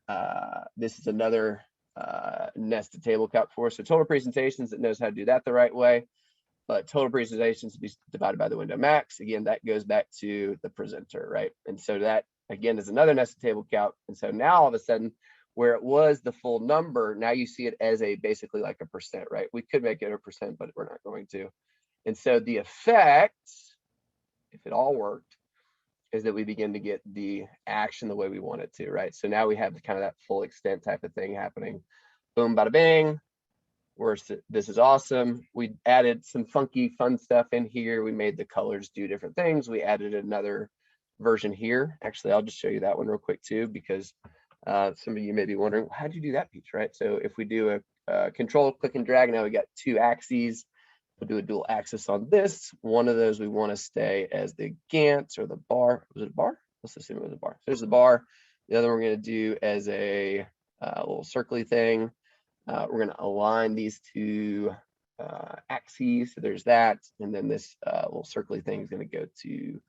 Speaker 3: this is another nested table calc for us. So total presentations, that knows how to do that the right way. But total presentations to be divided by the window max. Again, that goes back to the presenter, right? And so that, again, is another nested table calc. And so now all of a sudden, where it was the full number, now you see it as a basically like a percent, right? We could make it a percent, but we're not going to. And so the effect, if it all worked, is that we begin to get the action the way we want it to, right? So now we have kind of that full extent type of thing happening. Boom, bada bing. This is awesome. We added some funky, fun stuff in here. We made the colors do different things. We added another version here. Actually, I'll just show you that one real quick too, because some of you may be wondering, how do you do that piece, right? So if we do a control, click and drag, now we got two axes. We'll do a dual axis on this. One of those we want to stay as the Gantt or the bar. Was it a bar? Let's assume it was a bar. So there's the bar. The other one we're going to do as a little circly thing. We're going to align these two axes. So there's that. And then this little circly thing is going to go to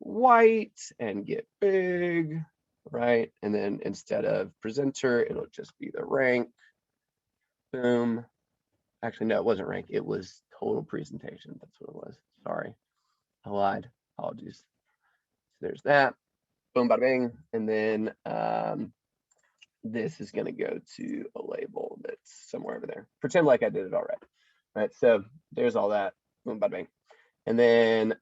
Speaker 3: white and get big, right? And then instead of presenter, it'll just be the rank. Boom. Actually, no, it wasn't rank. It was total presentation. That's what it was. Sorry, I lied. Apologies. So there's that. Boom, bada bing. And then this is going to go to a label that's somewhere over there. Pretend like I did it already. Right. So there's all that. Boom, bada bing. And then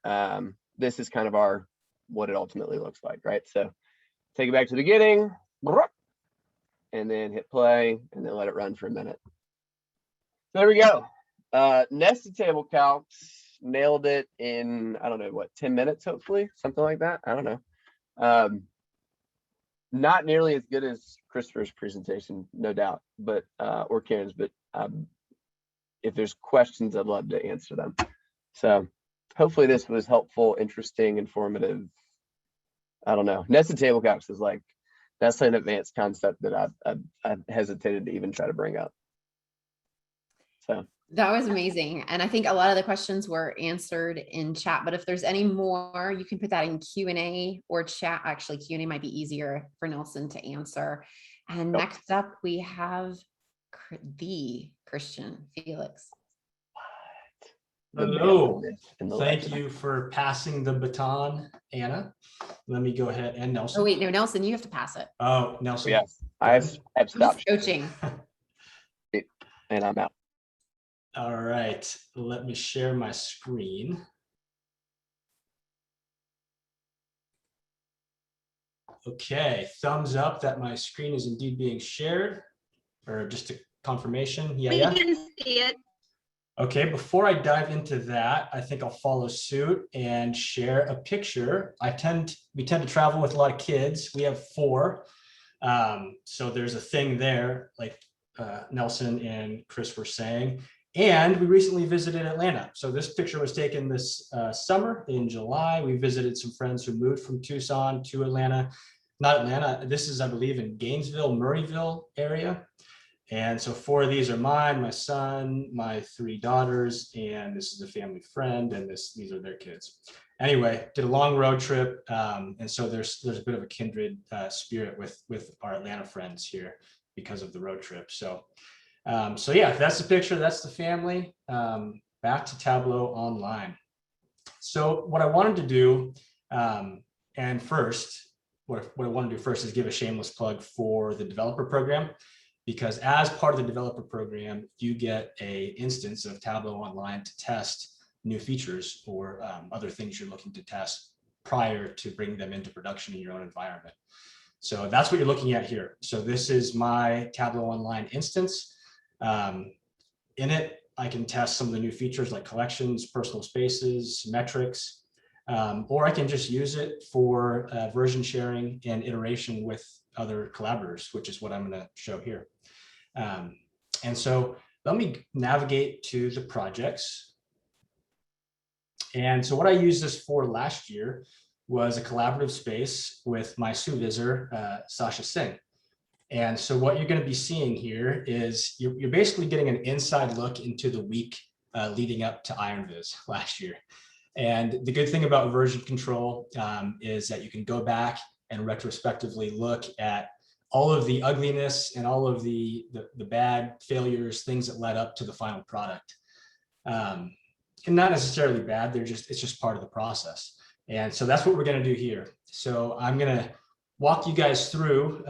Speaker 3: this is kind of what it ultimately looks like. Right. So take it back to the beginning and then hit play and then let it run for a minute. So there we go. Nested table calcs, nailed it in, I don't know, what, 10 minutes, hopefully, something like that. I don't know. Not nearly as good as Christopher's presentation, no doubt, but or Karen's, but if there's questions, I'd love to answer them. So hopefully this was helpful, interesting, informative. I don't know. Nested table calcs is like, that's an advanced concept that I've hesitated to even try to bring up. So
Speaker 4: that was amazing. And I think a lot of the questions were answered in chat, but if there's any more, you can put that in Q&A or chat. Actually, Q&A might be easier for Nelson to answer. And next up, we have the Christian Felix.
Speaker 1: Hello. Thank you for passing the baton, Anna. Let me go ahead and Nelson.
Speaker 4: Oh, wait, no, Nelson, you have to pass it.
Speaker 1: Oh, Nelson.
Speaker 3: Yes, I've stopped
Speaker 4: coaching.
Speaker 3: And I'm out.
Speaker 1: All right, let me share my screen. Okay, thumbs up that my screen is indeed being shared, or just a confirmation. Yeah,
Speaker 5: we can see it.
Speaker 1: Okay, before I dive into that, I think I'll follow suit and share a picture. We tend to travel with a lot of kids. We have 4. So there's a thing there, like Nelson and Chris were saying. And we recently visited Atlanta. So this picture was taken this summer in July. We visited some friends who moved from Tucson to Atlanta. Not Atlanta, this is, I believe, in Gainesville, Murrayville area. And so 4 of these are mine, my son, my 3 daughters, and this is a family friend, and these are their kids. Anyway, did a long road trip, and so there's a bit of a kindred spirit with our Atlanta friends here because of the road trip. So yeah, that's the picture, that's the family. Back to Tableau Online. So what I wanted to do And first, what I want to do first is give a shameless plug for the developer program, because as part of the developer program, you get a instance of Tableau Online to test new features or other things you're looking to test prior to bringing them into production in your own environment. So that's what you're looking at here. So this is my Tableau Online instance. In it, I can test some of the new features like collections, personal spaces, metrics, or I can just use it for version sharing and iteration with other collaborators, which is what I'm going to show here. And so let me navigate to the projects. And so what I used this for last year was a collaborative space with my supervisor, Sasha Singh. And so what you're going to be seeing here is you're basically getting an inside look into the week leading up to IronViz last year. And the good thing about version control is that you can go back and retrospectively look at all of the ugliness and all of the bad failures, things that led up to the final product. And not necessarily bad, it's just part of the process. And so that's what we're going to do here. So I'm going to walk you guys through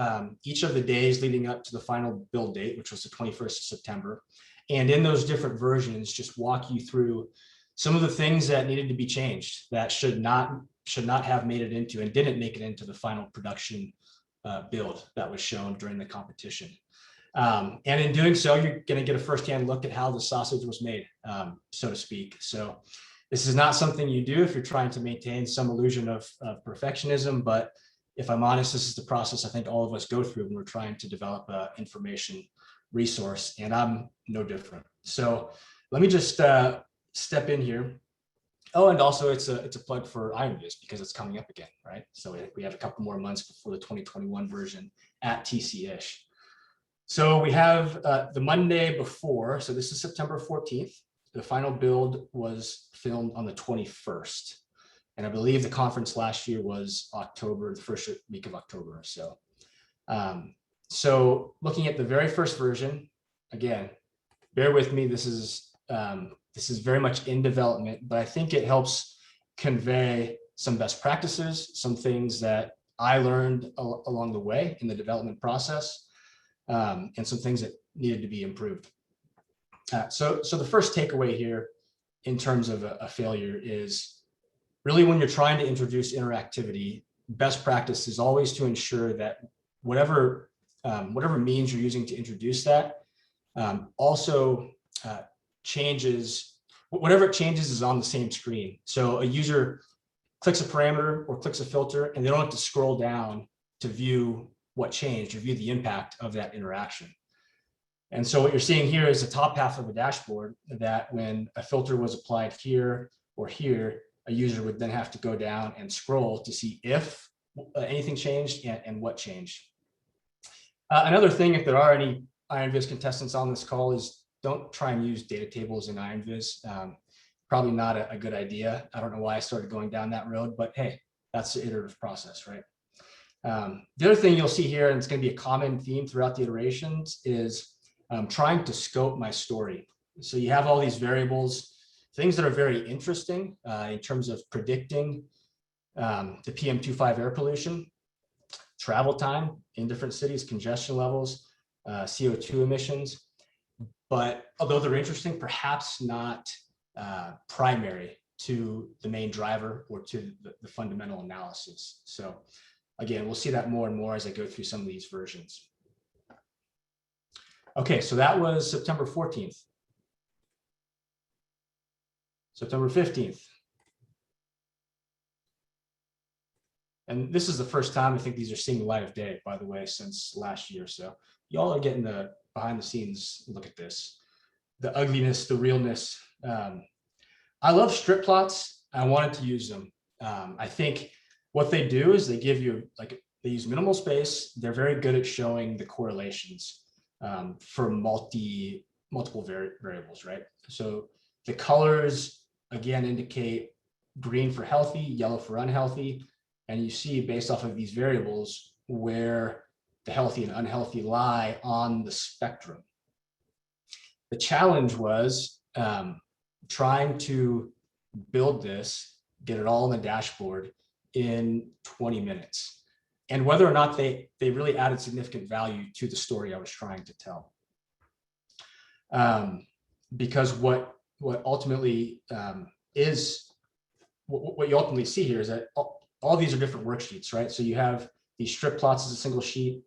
Speaker 1: each of the days leading up to the final build date, which was the 21st of September. And in those different versions, just walk you through some of the things that needed to be changed that should not have made it into and didn't make it into the final production build that was shown during the competition. And in doing so, you're going to get a firsthand look at how the sausage was made, so to speak. So this is not something you do if you're trying to maintain some illusion of perfectionism, but if I'm honest, this is the process I think all of us go through when we're trying to develop an information resource, and I'm no different. So let me just step in here. Oh, and also it's a plug for IronViz because it's coming up again, right? So we have a couple more months before the 2021 version at TC-ish. So we have the Monday before, so this is September 14th. The final build was filmed on the 21st. And I believe the conference last year was October, the first week of October or so. So looking at the very first version, again, bear with me, this is very much in development, but I think it helps convey some best practices, some things that I learned along the way in the development process, and some things that needed to be improved. So the first takeaway here in terms of a failure is really when you're trying to introduce interactivity, best practice is always to ensure that whatever means you're using to introduce that also changes, whatever it changes is on the same screen. So a user clicks a parameter or clicks a filter and they don't have to scroll down to view what changed or view the impact of that interaction. And so what you're seeing here is the top half of a dashboard that when a filter was applied here or here, a user would then have to go down and scroll to see if anything changed and what changed. Another thing, if there are any IronViz contestants on this call, is don't try and use data tables in IronViz. Probably not a good idea. I don't know why I started going down that road, but hey, that's the iterative process, right? The other thing you'll see here, and it's going to be a common theme throughout the iterations, is trying to scope my story. So you have all these variables, things that are very interesting in terms of predicting the PM2.5 air pollution, travel time in different cities, congestion levels, CO2 emissions. But although they're interesting, perhaps not primary to the main driver or to the fundamental analysis. So again, we'll see that more and more as I go through some of these versions. Okay, so that was September 14th. September 15th. And this is the first time I think these are seeing the light of day, by the way, since last year. So y'all are getting the behind the scenes look at this, the ugliness, the realness. I love strip plots. I wanted to use them. I think what they do is they give you, like, they use minimal space. They're very good at showing the correlations for multiple variables, right? So the colors, again, indicate green for healthy, yellow for unhealthy. And you see based off of these variables where the healthy and unhealthy lie on the spectrum. The challenge was trying to build this, get it all in the dashboard, in 20 minutes, and whether or not they really added significant value to the story I was trying to tell. Because what ultimately is what you ultimately see here is that all these are different worksheets, right? So you have these strip plots as a single sheet.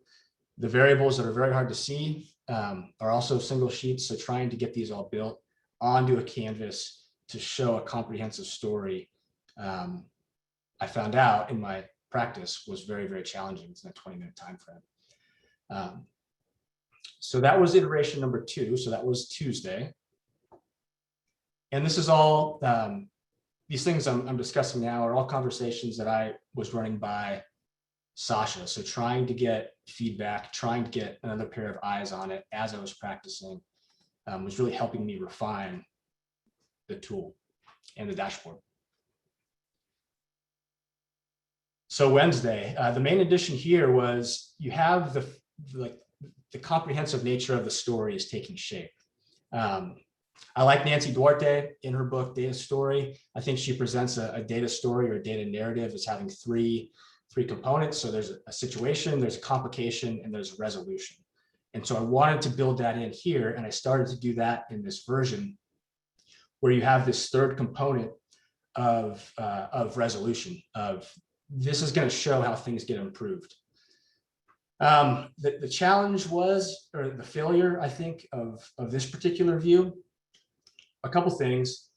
Speaker 1: The variables that are very hard to see are also single sheets. So trying to get these all built onto a canvas to show a comprehensive story, I found out in my practice was very, very challenging within a 20-minute time frame. So that was iteration number 2. So that was Tuesday. And this is all, these things I'm discussing now are all conversations that I was running by Sasha. So trying to get feedback, trying to get another pair of eyes on it as I was practicing was really helping me refine the tool and the dashboard. So Wednesday, the main addition here was you have the comprehensive nature of the story is taking shape. I like Nancy Duarte in her book, Data Story. I think she presents a data story or a data narrative as having three components. So there's a situation, there's a complication, and there's a resolution. And so I wanted to build that in here, and I started to do that in this version where you have this third component of resolution, of this is going to show how things get improved. The challenge was, or the failure, I think, of this particular view, a couple things.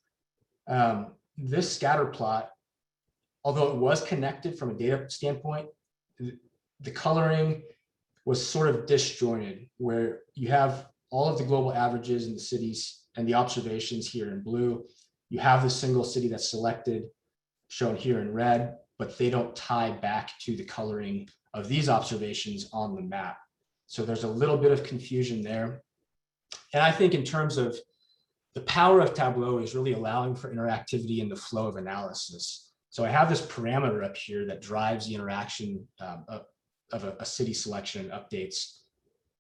Speaker 1: This scatter plot, although it was connected from a data standpoint, the coloring was sort of disjointed, where you have all of the global averages in the cities and the observations here in blue. You have the single city that's selected, shown here in red, but they don't tie back to the coloring of these observations on the map. So there's a little bit of confusion there. And I think in terms of the power of Tableau is really allowing for interactivity in the flow of analysis. So I have this parameter up here that drives the interaction of a city selection and updates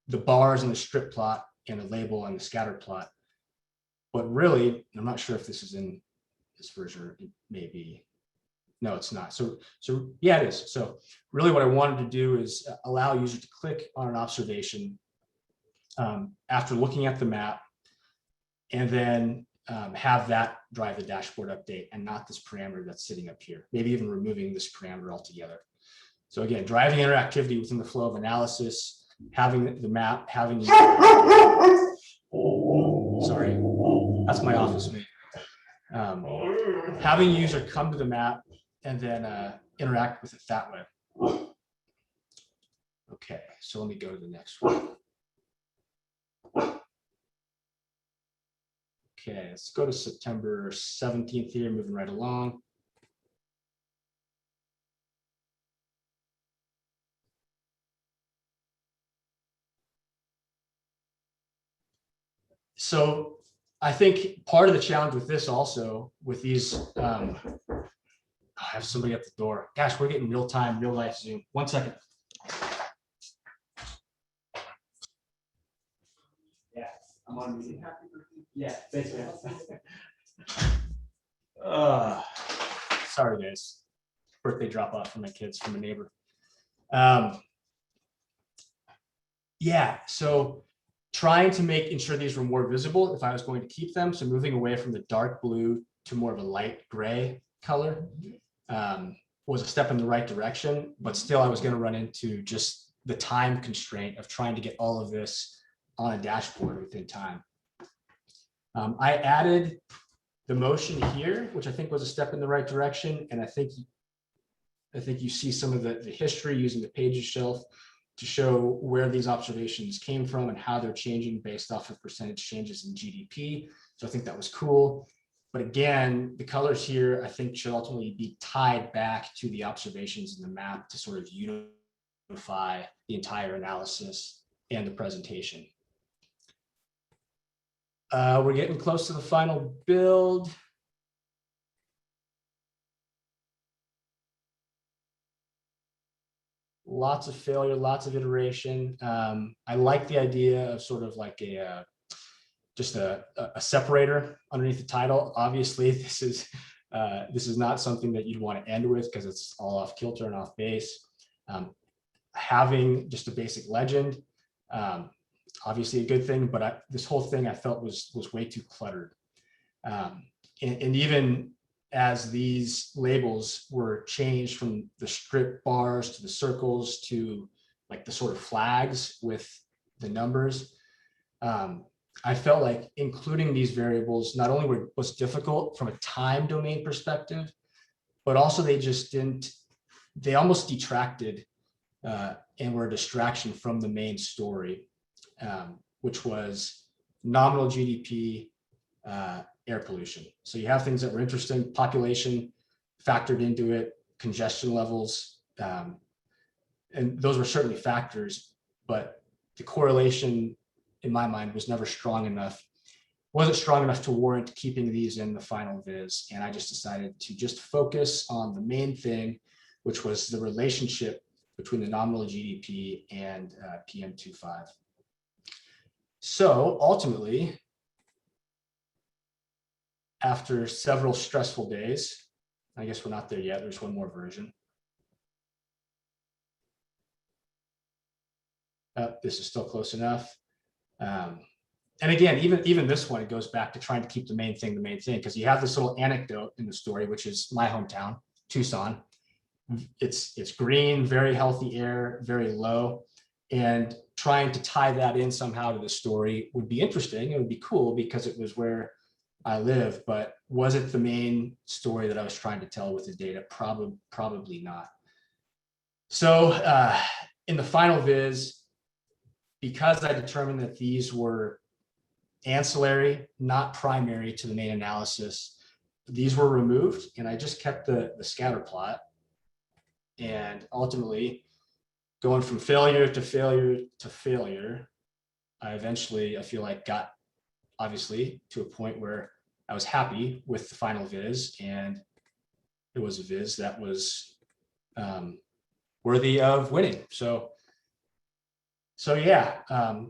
Speaker 1: the bars in the strip plot and the label on the scatter plot. But really, I'm not sure if this is in this version, it may be. No, it's not. So yeah, it is. So really what I wanted to do is allow users to click on an observation after looking at the map, and then have that drive the dashboard update and not this parameter that's sitting up here, maybe even removing this parameter altogether. So again, driving interactivity within the flow of analysis, having the map, having, sorry, that's my office mate. Having a user come to the map and then interact with it that way. Okay, so let me go to the next one. Okay, let's go to September 17th here, moving right along. So I think part of the challenge with this also, with these, I have somebody at the door. Gosh, we're getting real time, real life Zoom. 1 second. Yeah, I'm on music. Yeah, thanks, man. Sorry, guys. Birthday drop off for my kids from a neighbor. Yeah, so trying to ensure these were more visible if I was going to keep them. So moving away from the dark blue to more of a light gray color was a step in the right direction, but still I was going to run into just the time constraint of trying to get all of this on a dashboard within time. I added the motion here, which I think was a step in the right direction. And I think you see some of the history using the pages shelf to show where these observations came from and how they're changing based off of percentage changes in GDP. So I think that was cool. But again, the colors here, I think, should ultimately be tied back to the observations in the map to sort of unify the entire analysis and the presentation. We're getting close to the final build. Lots of failure, lots of iteration. I like the idea of sort of like just a separator underneath the title. Obviously, this is This is not something that you'd want to end with because it's all off kilter and off base. Having just a basic legend, obviously a good thing, but this whole thing I felt was way too cluttered. And even as these labels were changed from the strip bars to the circles to like the sort of flags with the numbers, I felt like including these variables not only was difficult from a time domain perspective, but also they almost detracted and were a distraction from the main story, which was nominal GDP, air pollution. So you have things that were interesting, population factored into it, congestion levels, and those were certainly factors, but the correlation in my mind was never strong enough, wasn't strong enough to warrant keeping these in the final viz. And I just decided to just focus on the main thing, which was the relationship between the nominal GDP and PM2.5. So ultimately, after several stressful days, I guess we're not there yet, there's one more version. This is still close enough. And again, even this one, it goes back to trying to keep the main thing, because you have this little anecdote in the story, which is my hometown, Tucson. It's green, very healthy air, very low. And trying to tie that in somehow to the story would be interesting. It would be cool because it was where I live, but was it the main story that I was trying to tell with the data? Probably not. So in the final viz, because I determined that these were ancillary, not primary to the main analysis, these were removed, and I just kept the scatter plot. And ultimately, going from failure to failure to failure, I feel like got obviously to a point where I was happy with the final viz, and it was a viz that was worthy of winning. So yeah,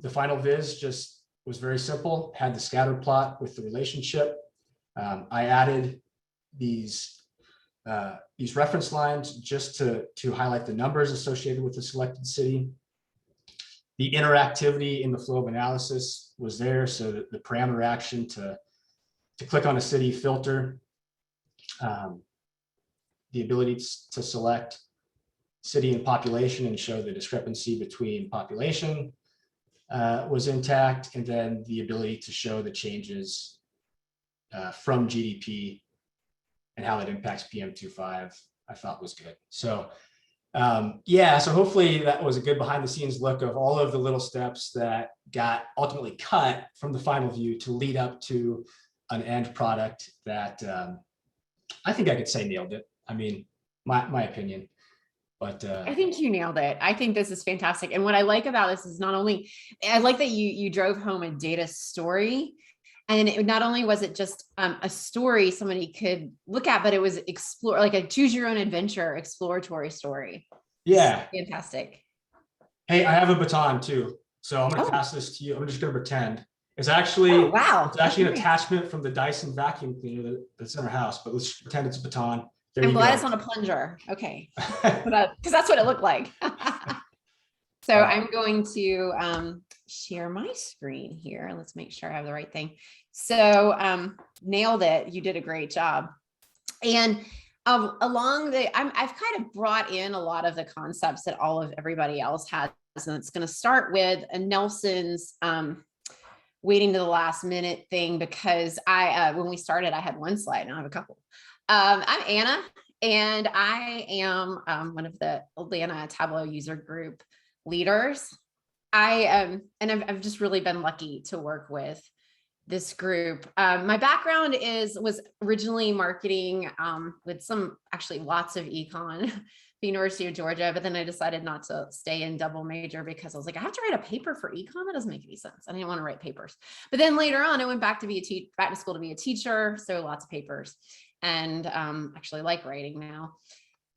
Speaker 1: the final viz just was very simple, had the scatter plot with the relationship. I added these reference lines just to highlight the numbers associated with the selected city. The interactivity in the flow of analysis was there, so that the parameter action to click on a city filter, the ability to select city and population and show the discrepancy between population was intact, and then the ability to show the changes from GDP and how that impacts PM2.5 I thought was good. So yeah, so hopefully that was a good behind the scenes look of all of the little steps that got ultimately cut from the final view to lead up to an end product that I think I could say nailed it. I mean, my opinion. But
Speaker 4: I think you nailed it. I think this is fantastic. And what I like about this is not only, I like that you drove home a data story, and it not only was it just a story somebody could look at, but it was explore, like a choose your own adventure exploratory story.
Speaker 1: Yeah.
Speaker 4: Fantastic.
Speaker 1: Hey, I have a baton too. So I'm going to pass this to you. I'm just going to pretend. It's actually,
Speaker 4: wow.
Speaker 1: It's actually an attachment from the Dyson vacuum cleaner that's in our house, but let's pretend it's a baton. I'm
Speaker 4: glad it's on a plunger. Okay. Because that's what it looked like. So I'm going to share my screen here. Let's make sure I have the right thing. So nailed it. You did a great job. And along I've kind of brought in a lot of the concepts that everybody else has. And it's going to start with Nelson's waiting to the last minute thing, because when we started, I had one slide, now I have a couple. I'm Anna, and I am one of the Atlanta Tableau user group leaders. I've just really been lucky to work with this group. My background was originally marketing with lots of econ, the University of Georgia, but then I decided not to stay in double major because I was like, I have to write a paper for econ? That doesn't make any sense. I didn't want to write papers. But then later on, I went back to back to school to be a teacher, so lots of papers. And actually like writing now,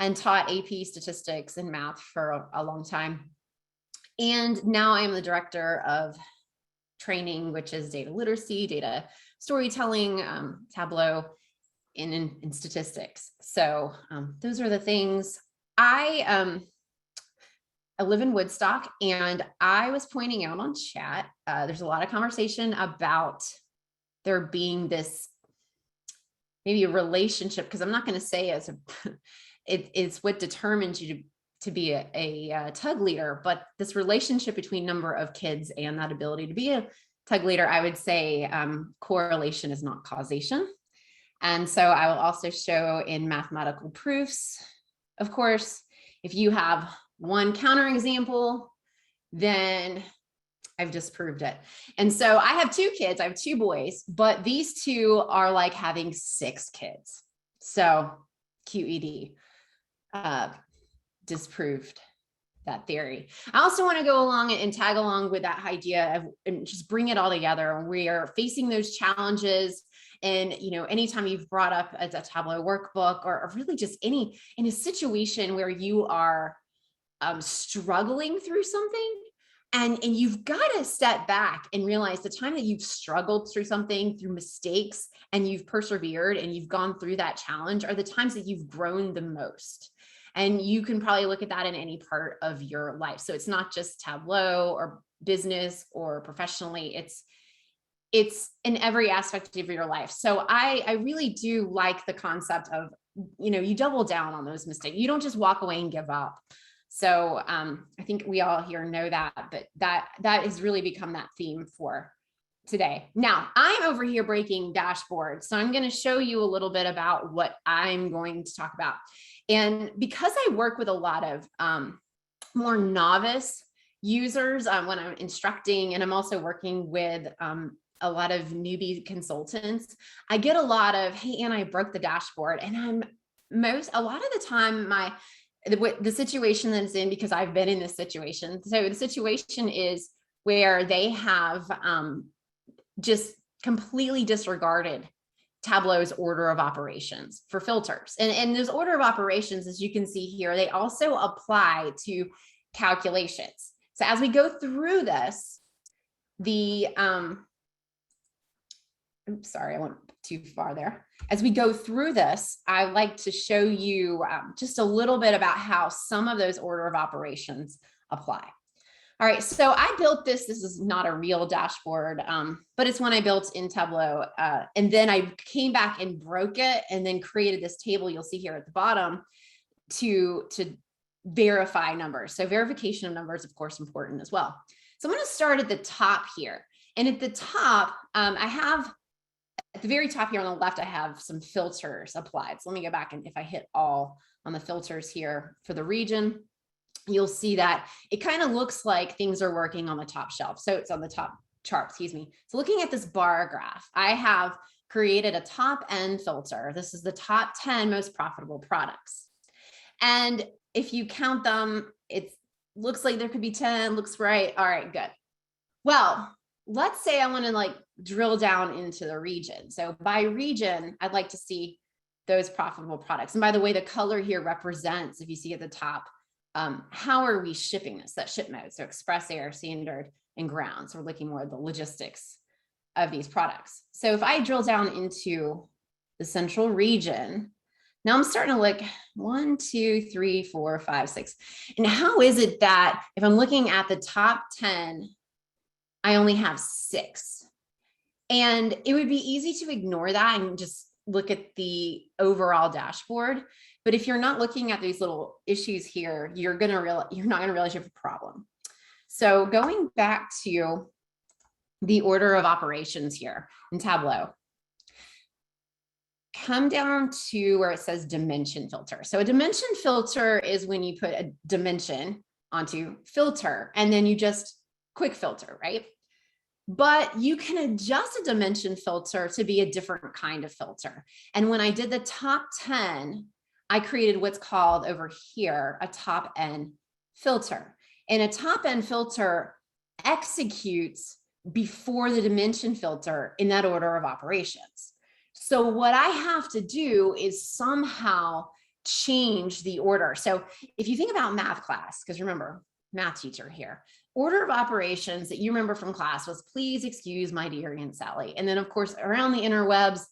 Speaker 4: and taught AP statistics and math for a long time. And now I am the director of training, which is data literacy, data storytelling, Tableau. in statistics. So those are the things. I live in Woodstock, and I was pointing out on chat, there's a lot of conversation about there being this maybe a relationship, because I'm not going to say it's what determines you to be a tug leader, but this relationship between number of kids and that ability to be a tug leader, I would say correlation is not causation. And so I will also show in mathematical proofs, of course, if you have one counterexample, then I've disproved it. And so I have 2 kids, I have 2 boys, but these 2 are like having 6 kids. So QED disproved that theory. I also want to go along and tag along with that idea of and just bring it all together. We are facing those challenges. And, anytime you've brought up a Tableau workbook or really just in a situation where you are struggling through something, and you've got to step back and realize the time that you've struggled through something, through mistakes, and you've persevered and you've gone through that challenge are the times that you've grown the most. And you can probably look at that in any part of your life. So it's not just Tableau or business or professionally, it's in every aspect of your life. So I really do like the concept of, you double down on those mistakes. You don't just walk away and give up. So I think we all here know that, but that has really become that theme for today. Now I'm over here breaking dashboards. So I'm going to show you a little bit about what I'm going to talk about. And because I work with a lot of more novice users when I'm instructing, and I'm also working with a lot of newbie consultants, I get a lot of, hey, Anna, I broke the dashboard. And a lot of the time the situation that it's in, because I've been in this situation. So the situation is where they have just completely disregarded Tableau's order of operations for filters. And those order of operations, as you can see here, they also apply to calculations. So as we go through this, sorry, I went too far there. As we go through this, I like to show you just a little bit about how some of those order of operations apply. All right, so I built this. This is not a real dashboard, but it's one I built in Tableau. And then I came back and broke it and then created this table you'll see here at the bottom to verify numbers. So verification of numbers, of course, important as well. So I'm going to start at the top here. And at the top, I have at the very top here on the left, I have some filters applied. So let me go back, and if I hit all on the filters here for the region, you'll see that it kind of looks like things are working on the top shelf. So it's on the top chart, excuse me. So looking at this bar graph, I have created a top end filter. This is the top 10 most profitable products. And if you count them, it looks like there could be 10, looks right. All right, good. Well, let's say I want to drill down into the region. So by region, I'd like to see those profitable products. And by the way, the color here represents, if you see at the top, how are we shipping this, that ship mode? So express, air, standard, and ground. So we're looking more at the logistics of these products. So if I drill down into the central region, now I'm starting to look 1, 2, 3, 4, 5, 6. And how is it that if I'm looking at the top 10, I only have 6? And it would be easy to ignore that and just look at the overall dashboard. But if you're not looking at these little issues here, you're not going to realize you have a problem. So going back to the order of operations here in Tableau, come down to where it says dimension filter. So a dimension filter is when you put a dimension onto filter and then you just quick filter, right? But you can adjust a dimension filter to be a different kind of filter. And when I did the top 10, I created what's called over here a top end filter. And a top end filter executes before the dimension filter in that order of operations. So what I have to do is somehow change the order. So if you think about math class, because remember, math teacher here, order of operations that you remember from class was please excuse my dear Aunt Sally. And then of course, around the interwebs,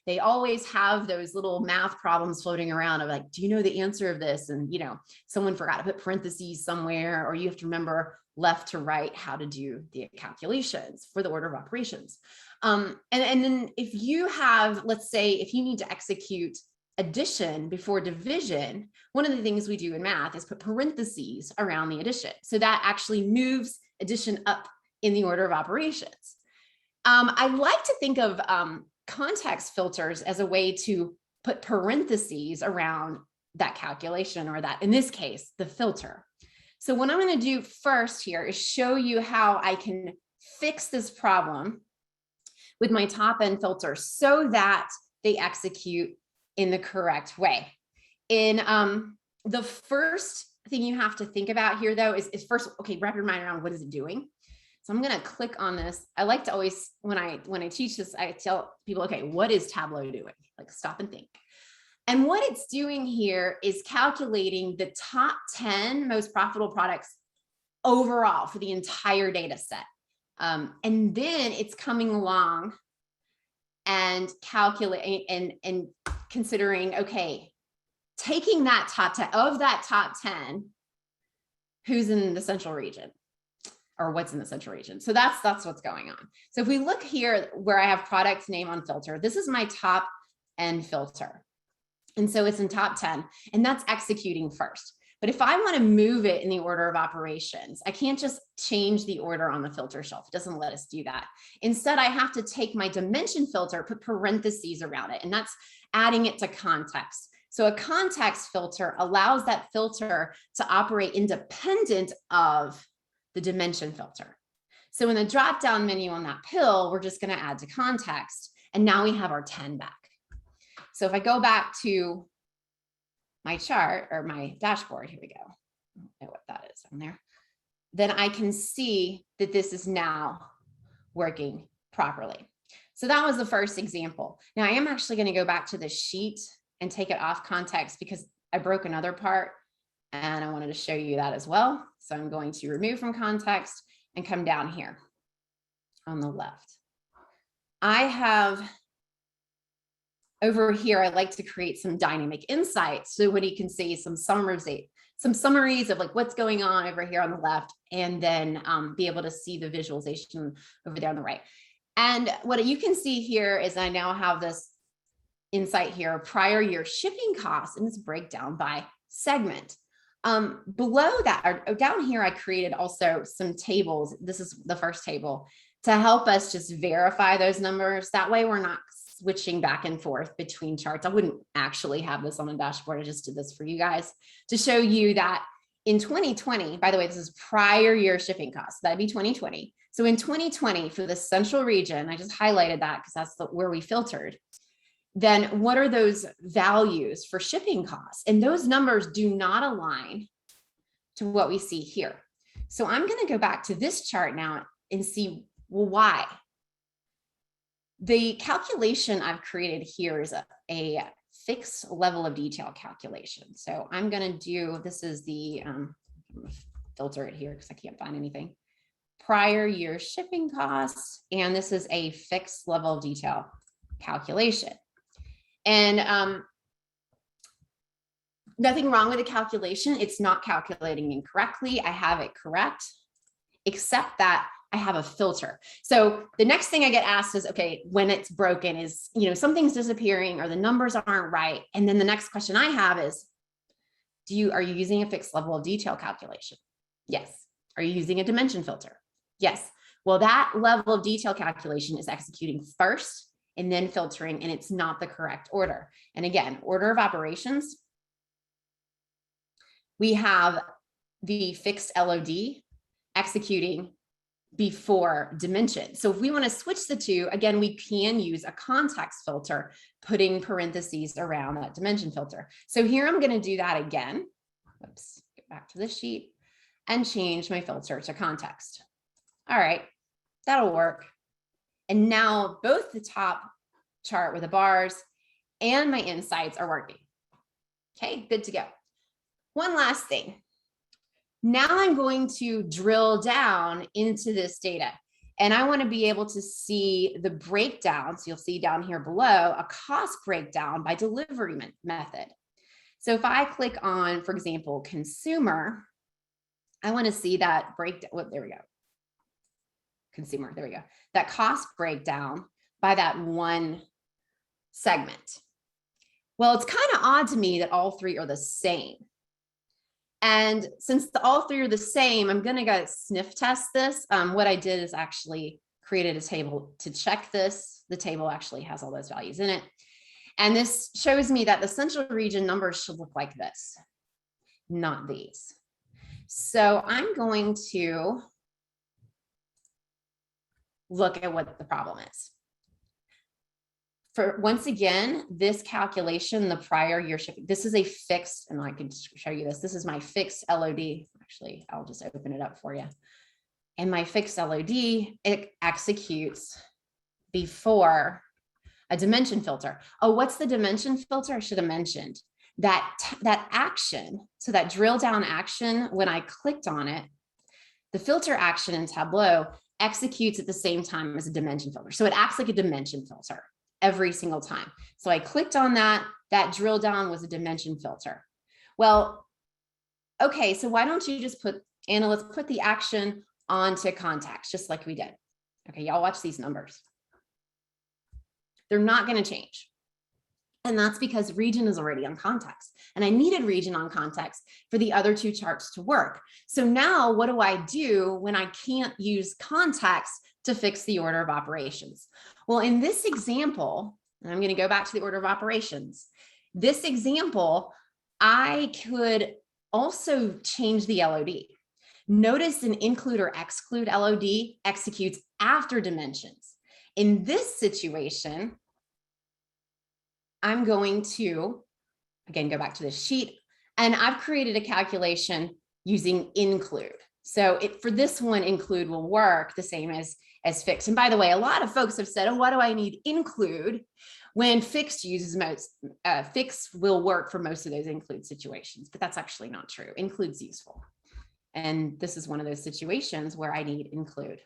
Speaker 4: they always have those little math problems floating around of like, do you know the answer of this? And, you know, someone forgot to put parentheses somewhere, or you have to remember left to right how to do the calculations for the order of operations. And then if you have, let's say, if you need to execute addition before division, one of the things we do in math is put parentheses around the addition. So that actually moves addition up in the order of operations. I like to think of context filters as a way to put parentheses around that calculation, or that, in this case, the filter. So what I'm going to do first here is show you how I can fix this problem with my top end filter so that they execute in the correct way. In the first thing you have to think about here, though, is first, okay, wrap your mind around what is it doing. So I'm going to click on this. I like to always, when I teach this, I tell people, okay, what is Tableau doing? Like, stop and think. And what it's doing here is calculating the top 10 most profitable products overall for the entire data set. And then it's coming along and calculating and considering, okay, taking that top 10, of that top 10, who's in the central region, or what's in the central region. So that's what's going on. So if we look here where I have product name on filter, this is my top end filter. And so it's in top 10, and that's executing first. But if I want to move it in the order of operations, I can't just change the order on the filter shelf. It doesn't let us do that. Instead, I have to take my dimension filter, put parentheses around it, and that's adding it to context. So a context filter allows that filter to operate independent of the dimension filter. So in the drop-down menu on that pill, we're just going to add to context, and now we have our 10 back. So if I go back to my chart or my dashboard, here we go. I don't know what that is on there. Then I can see that this is now working properly. So that was the first example. Now I am actually going to go back to the sheet and take it off context because I broke another part and I wanted to show you that as well. So I'm going to remove from context and come down here on the left. I have over here, I like to create some dynamic insights. So what you can see is some summaries of like what's going on over here on the left, and then be able to see the visualization over there on the right. And what you can see here is I now have this insight here, prior year shipping costs, and it's breakdown by segment. Below that, or down here, I created also some tables. This is the first table to help us just verify those numbers. That way we're not switching back and forth between charts. I wouldn't actually have this on a dashboard. I just did this for you guys to show you that in 2020, by the way, this is prior year shipping costs. That'd be 2020. So in 2020 for the central region, I just highlighted that because that's where we filtered. Then what are those values for shipping costs? And those numbers do not align to what we see here. So I'm going to go back to this chart now and see, well, why? The calculation I've created here is a fixed level of detail calculation. So I'm going to do, this is the, filter it here because I can't find anything. Prior year shipping costs, and this is a fixed level of detail calculation. And nothing wrong with the calculation. It's not calculating incorrectly. I have it correct, except that I have a filter. So the next thing I get asked is, okay, when it's broken is, you know, something's disappearing or the numbers aren't right. And then the next question I have is, are you using a fixed level of detail calculation? Yes. Are you using a dimension filter? Yes. Well, that level of detail calculation is executing first and then filtering, and it's not the correct order. And again, order of operations, we have the fixed LOD executing before dimension. So if we want to switch the two, again, we can use a context filter, putting parentheses around that dimension filter. So here I'm going to do that again. Oops, get back to the sheet and change my filter to context. All right, that'll work. And now both the top chart with the bars and my insights are working. Okay, good to go. One last thing. Now I'm going to drill down into this data. And I want to be able to see the breakdown. So you'll see down here below a cost breakdown by delivery method. So if I click on, for example, consumer, I want to see that breakdown. Well, there we go. Consumer, there we go. That cost breakdown by that one segment. Well, it's kind of odd to me that all three are the same. And since all three are the same, I'm going to go sniff test this. What I did is actually created a table to check this. The table actually has all those values in it. And this shows me that the central region numbers should look like this, not these. So I'm going to look at what the problem is. For once again, this calculation, the prior year shipping, this is a fixed, and I can show you this. This is my fixed LOD. Actually, I'll just open it up for you. And my fixed LOD, it executes before a dimension filter. Oh, what's the dimension filter? I should have mentioned that action. So that drill down action, when I clicked on it, the filter action in Tableau executes at the same time as a dimension filter. So it acts like a dimension filter every single time. So I clicked on that drill down was a dimension filter. Well, okay, so why don't you just put, Anna, let's put the action onto contacts, just like we did. Okay, y'all watch these numbers. They're not going to change. And that's because region is already on context. And I needed region on context for the other two charts to work. So now what do I do when I can't use context to fix the order of operations? Well, in this example, and I'm going to go back to the order of operations. This example, I could also change the LOD. Notice an include or exclude LOD executes after dimensions. In this situation, I'm going to, again, go back to this sheet, and I've created a calculation using include. So for this one, include will work the same as fixed. And by the way, a lot of folks have said, oh, why do I need include when fixed uses fixed will work for most of those include situations, but that's actually not true. Include's useful. And this is one of those situations where I need include.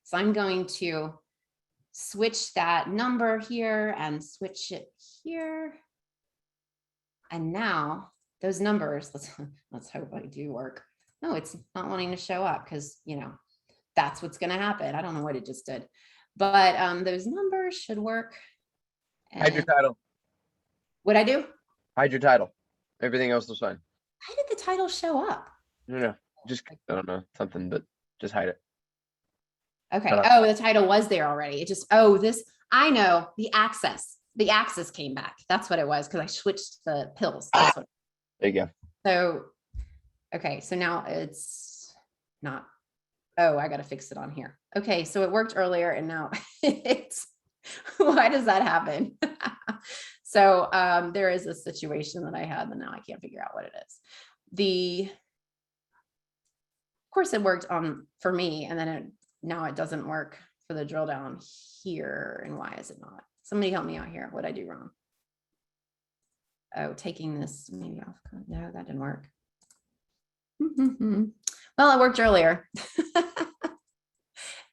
Speaker 4: So I'm going to switch that number here and switch it here. And now those numbers, let's hope I do work. No, it's not wanting to show up because, you know, that's what's going to happen. I don't know what it just did, but those numbers should work.
Speaker 3: Hide your title.
Speaker 4: What'd I do?
Speaker 3: Hide your title. Everything else is fine.
Speaker 4: Why did the title show up?
Speaker 3: No, just, I don't know, something, but just hide it.
Speaker 4: Okay. Oh, the title was there already. It just, oh, this, I know, the axis came back. That's what it was because I switched the pills. That's what.
Speaker 3: There you go.
Speaker 4: So, okay. So now it's not, oh, I got to fix it on here. Okay. So it worked earlier and now it's, why does that happen? So there is a situation that I had and now I can't figure out what it is. Of course it worked for me and then now it doesn't work for the drill down here. And why is it not? Somebody help me out here. What did I do wrong? Oh, taking this maybe off. No, that didn't work. Well, it worked earlier.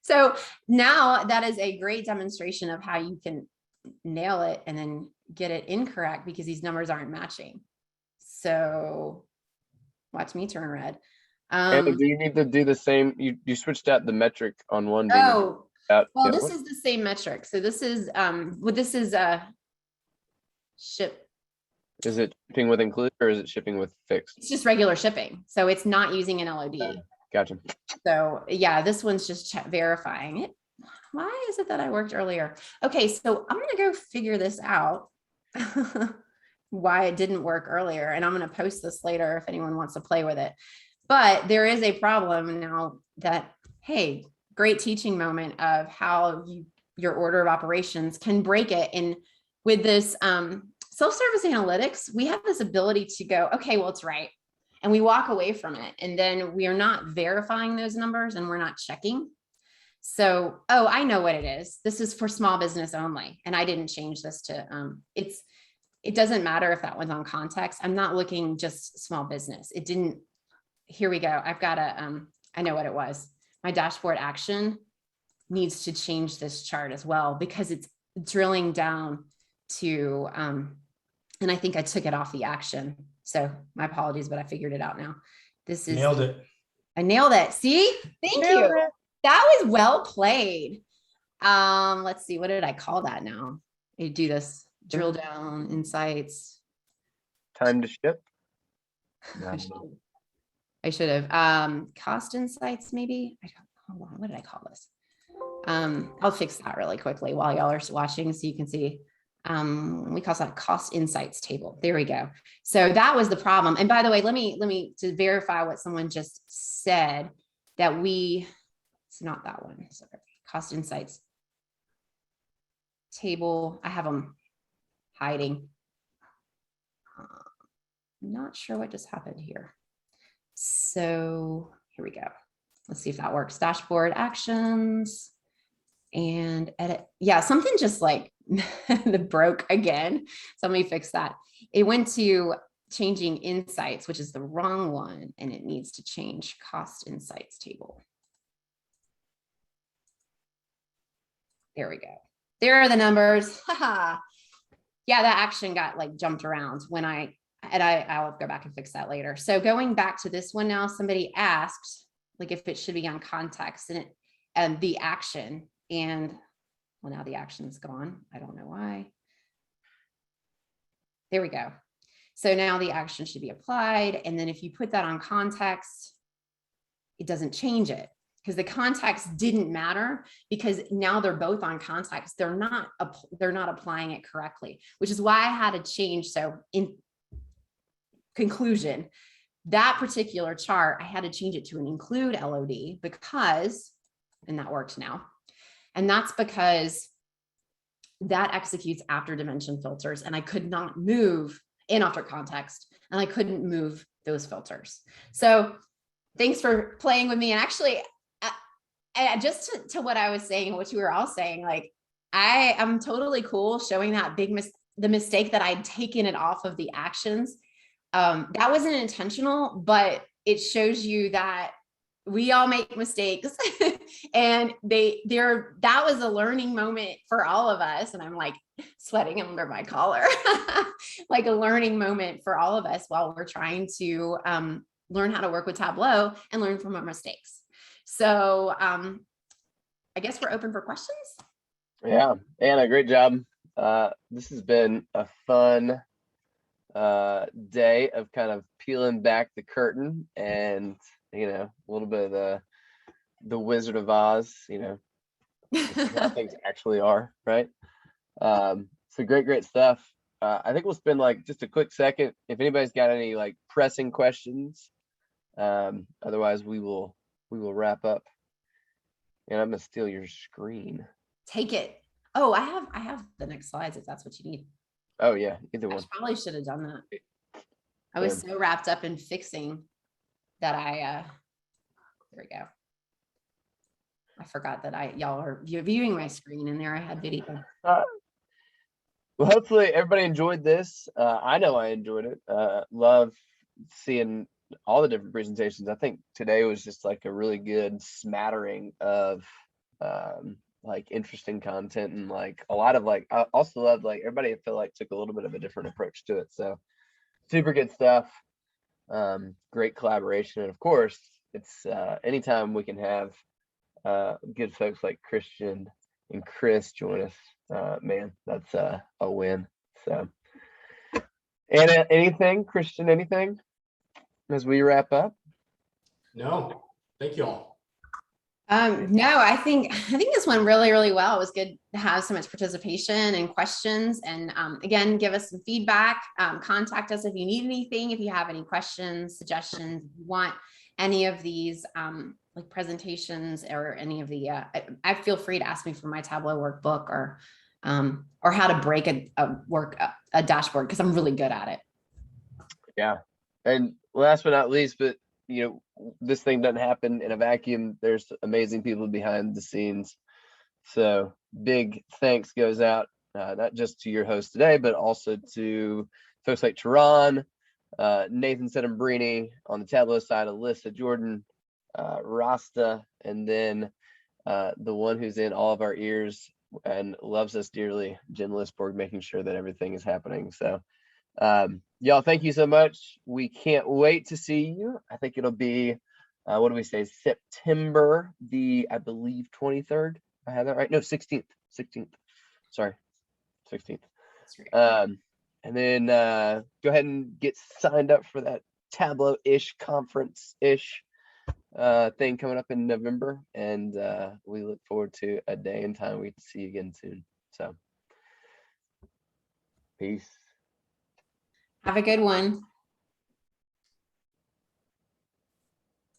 Speaker 4: So now that is a great demonstration of how you can nail it and then get it incorrect because these numbers aren't matching. So watch me turn red.
Speaker 3: And do you need to do the same? You switched out the metric on one.
Speaker 4: Oh, well, this is the same metric. So this is this is ship.
Speaker 3: Is it shipping with include or is it shipping with fixed?
Speaker 4: It's just regular shipping. So it's not using an LOD.
Speaker 3: Gotcha.
Speaker 4: So yeah, this one's just verifying it. Why is it that I worked earlier? Okay, so I'm going to go figure this out. Why it didn't work earlier. And I'm going to post this later if anyone wants to play with it. But there is a problem now that, hey, great teaching moment of how your order of operations can break it. And with this self-service analytics, we have this ability to go, okay, well, it's right. And we walk away from it. And then we are not verifying those numbers and we're not checking. So, oh, I know what it is. This is for small business only. And I didn't change this to, it doesn't matter if that one's on context. I'm not looking just small business. It didn't, here we go. I've got I know what it was. My dashboard action needs to change this chart as well, because it's drilling down to, and I think I took it off the action. So my apologies, but I figured it out now. This is
Speaker 1: nailed it.
Speaker 4: I nailed it. See, thank you. That was well played. Let's see, what did I call that now? I do this drill down insights.
Speaker 3: Time to ship.
Speaker 4: I should have. Cost insights, maybe. Hold on, what did I call this? I'll fix that really quickly while y'all are watching so you can see. We call that cost insights table. There we go. So that was the problem. And by the way, let me to verify what someone just said, that it's not that one. Sorry. Cost insights table. I have them hiding. Not sure what just happened here. So here we go. Let's see if that works. Dashboard actions and edit. Yeah, something just like broke again. So let me fix that. It went to changing insights, which is the wrong one, and it needs to change cost insights table. There we go. There are the numbers. Yeah, that action got like jumped around when I'll go back and fix that later. So going back to this one now, somebody asked like if it should be on context and the action, and well, now the action's gone. I don't know why. There we go. So now the action should be applied. And then if you put that on context, it doesn't change it, because the context didn't matter, because now they're both on context. They're not applying it correctly, which is why I had to change. So in conclusion, that particular chart, I had to change it to an include LOD because, and that worked now. And that's because that executes after dimension filters, and I could not move in after context, and I couldn't move those filters. So thanks for playing with me. And actually, just to what I was saying, what you were all saying, like I am totally cool showing that the mistake that I'd taken it off of the actions. That wasn't intentional, but it shows you that we all make mistakes and that was a learning moment for all of us. And I'm like sweating under my collar, like a learning moment for all of us while we're trying to learn how to work with Tableau and learn from our mistakes. So I guess we're open for questions.
Speaker 3: Yeah, Anna, great job. This has been a fun day of kind of peeling back the curtain and, you know, a little bit of the Wizard of Oz, you know, how things actually are, right? So great stuff. I think we'll spend like just a quick second if anybody's got any like pressing questions. Otherwise we will wrap up. And I'm gonna steal your screen.
Speaker 4: Take it. Oh, I have the next slides if that's what you need.
Speaker 3: Oh yeah, either one.
Speaker 4: I probably should have done that. I was so wrapped up in fixing that there we go. I forgot that y'all are viewing my screen, and there I had video.
Speaker 3: Well, hopefully everybody enjoyed this. I know I enjoyed it. Love seeing all the different presentations. I think today was just like a really good smattering of like interesting content, and like a lot of like, I also loved like everybody I feel like took a little bit of a different approach to it. So super good stuff. Great collaboration. And of course it's anytime we can have good folks like Christian and Chris join us, man, that's a win. So Anna, anything? Christian, anything as we wrap up?
Speaker 1: No, thank you all.
Speaker 4: No, I think this went really, really well. It was good to have so much participation and questions. And again, give us some feedback. Contact us if you need anything, if you have any questions, suggestions, if you want any of these like presentations or any of the, I feel free to ask me for my Tableau workbook or how to break a dashboard, because I'm really good at it.
Speaker 3: Yeah. And last but not least, but you know, this thing doesn't happen in a vacuum. There's amazing people behind the scenes. So big thanks goes out, not just to your host today, but also to folks like Tehran, Nathan Sedembrini on the Tableau side, Alyssa Jordan, Rasta, and then the one who's in all of our ears and loves us dearly, Jen Lisborg, making sure that everything is happening. So y'all, thank you so much. We can't wait to see you. I think it'll be, what do we say, September I believe 23rd. I have that right? No, 16th. Sorry, 16th.
Speaker 4: That's right.
Speaker 3: And then go ahead and get signed up for that Tableau-ish conference-ish thing coming up in November. And we look forward to a day and time we can see you again soon. So peace.
Speaker 4: Have a good one.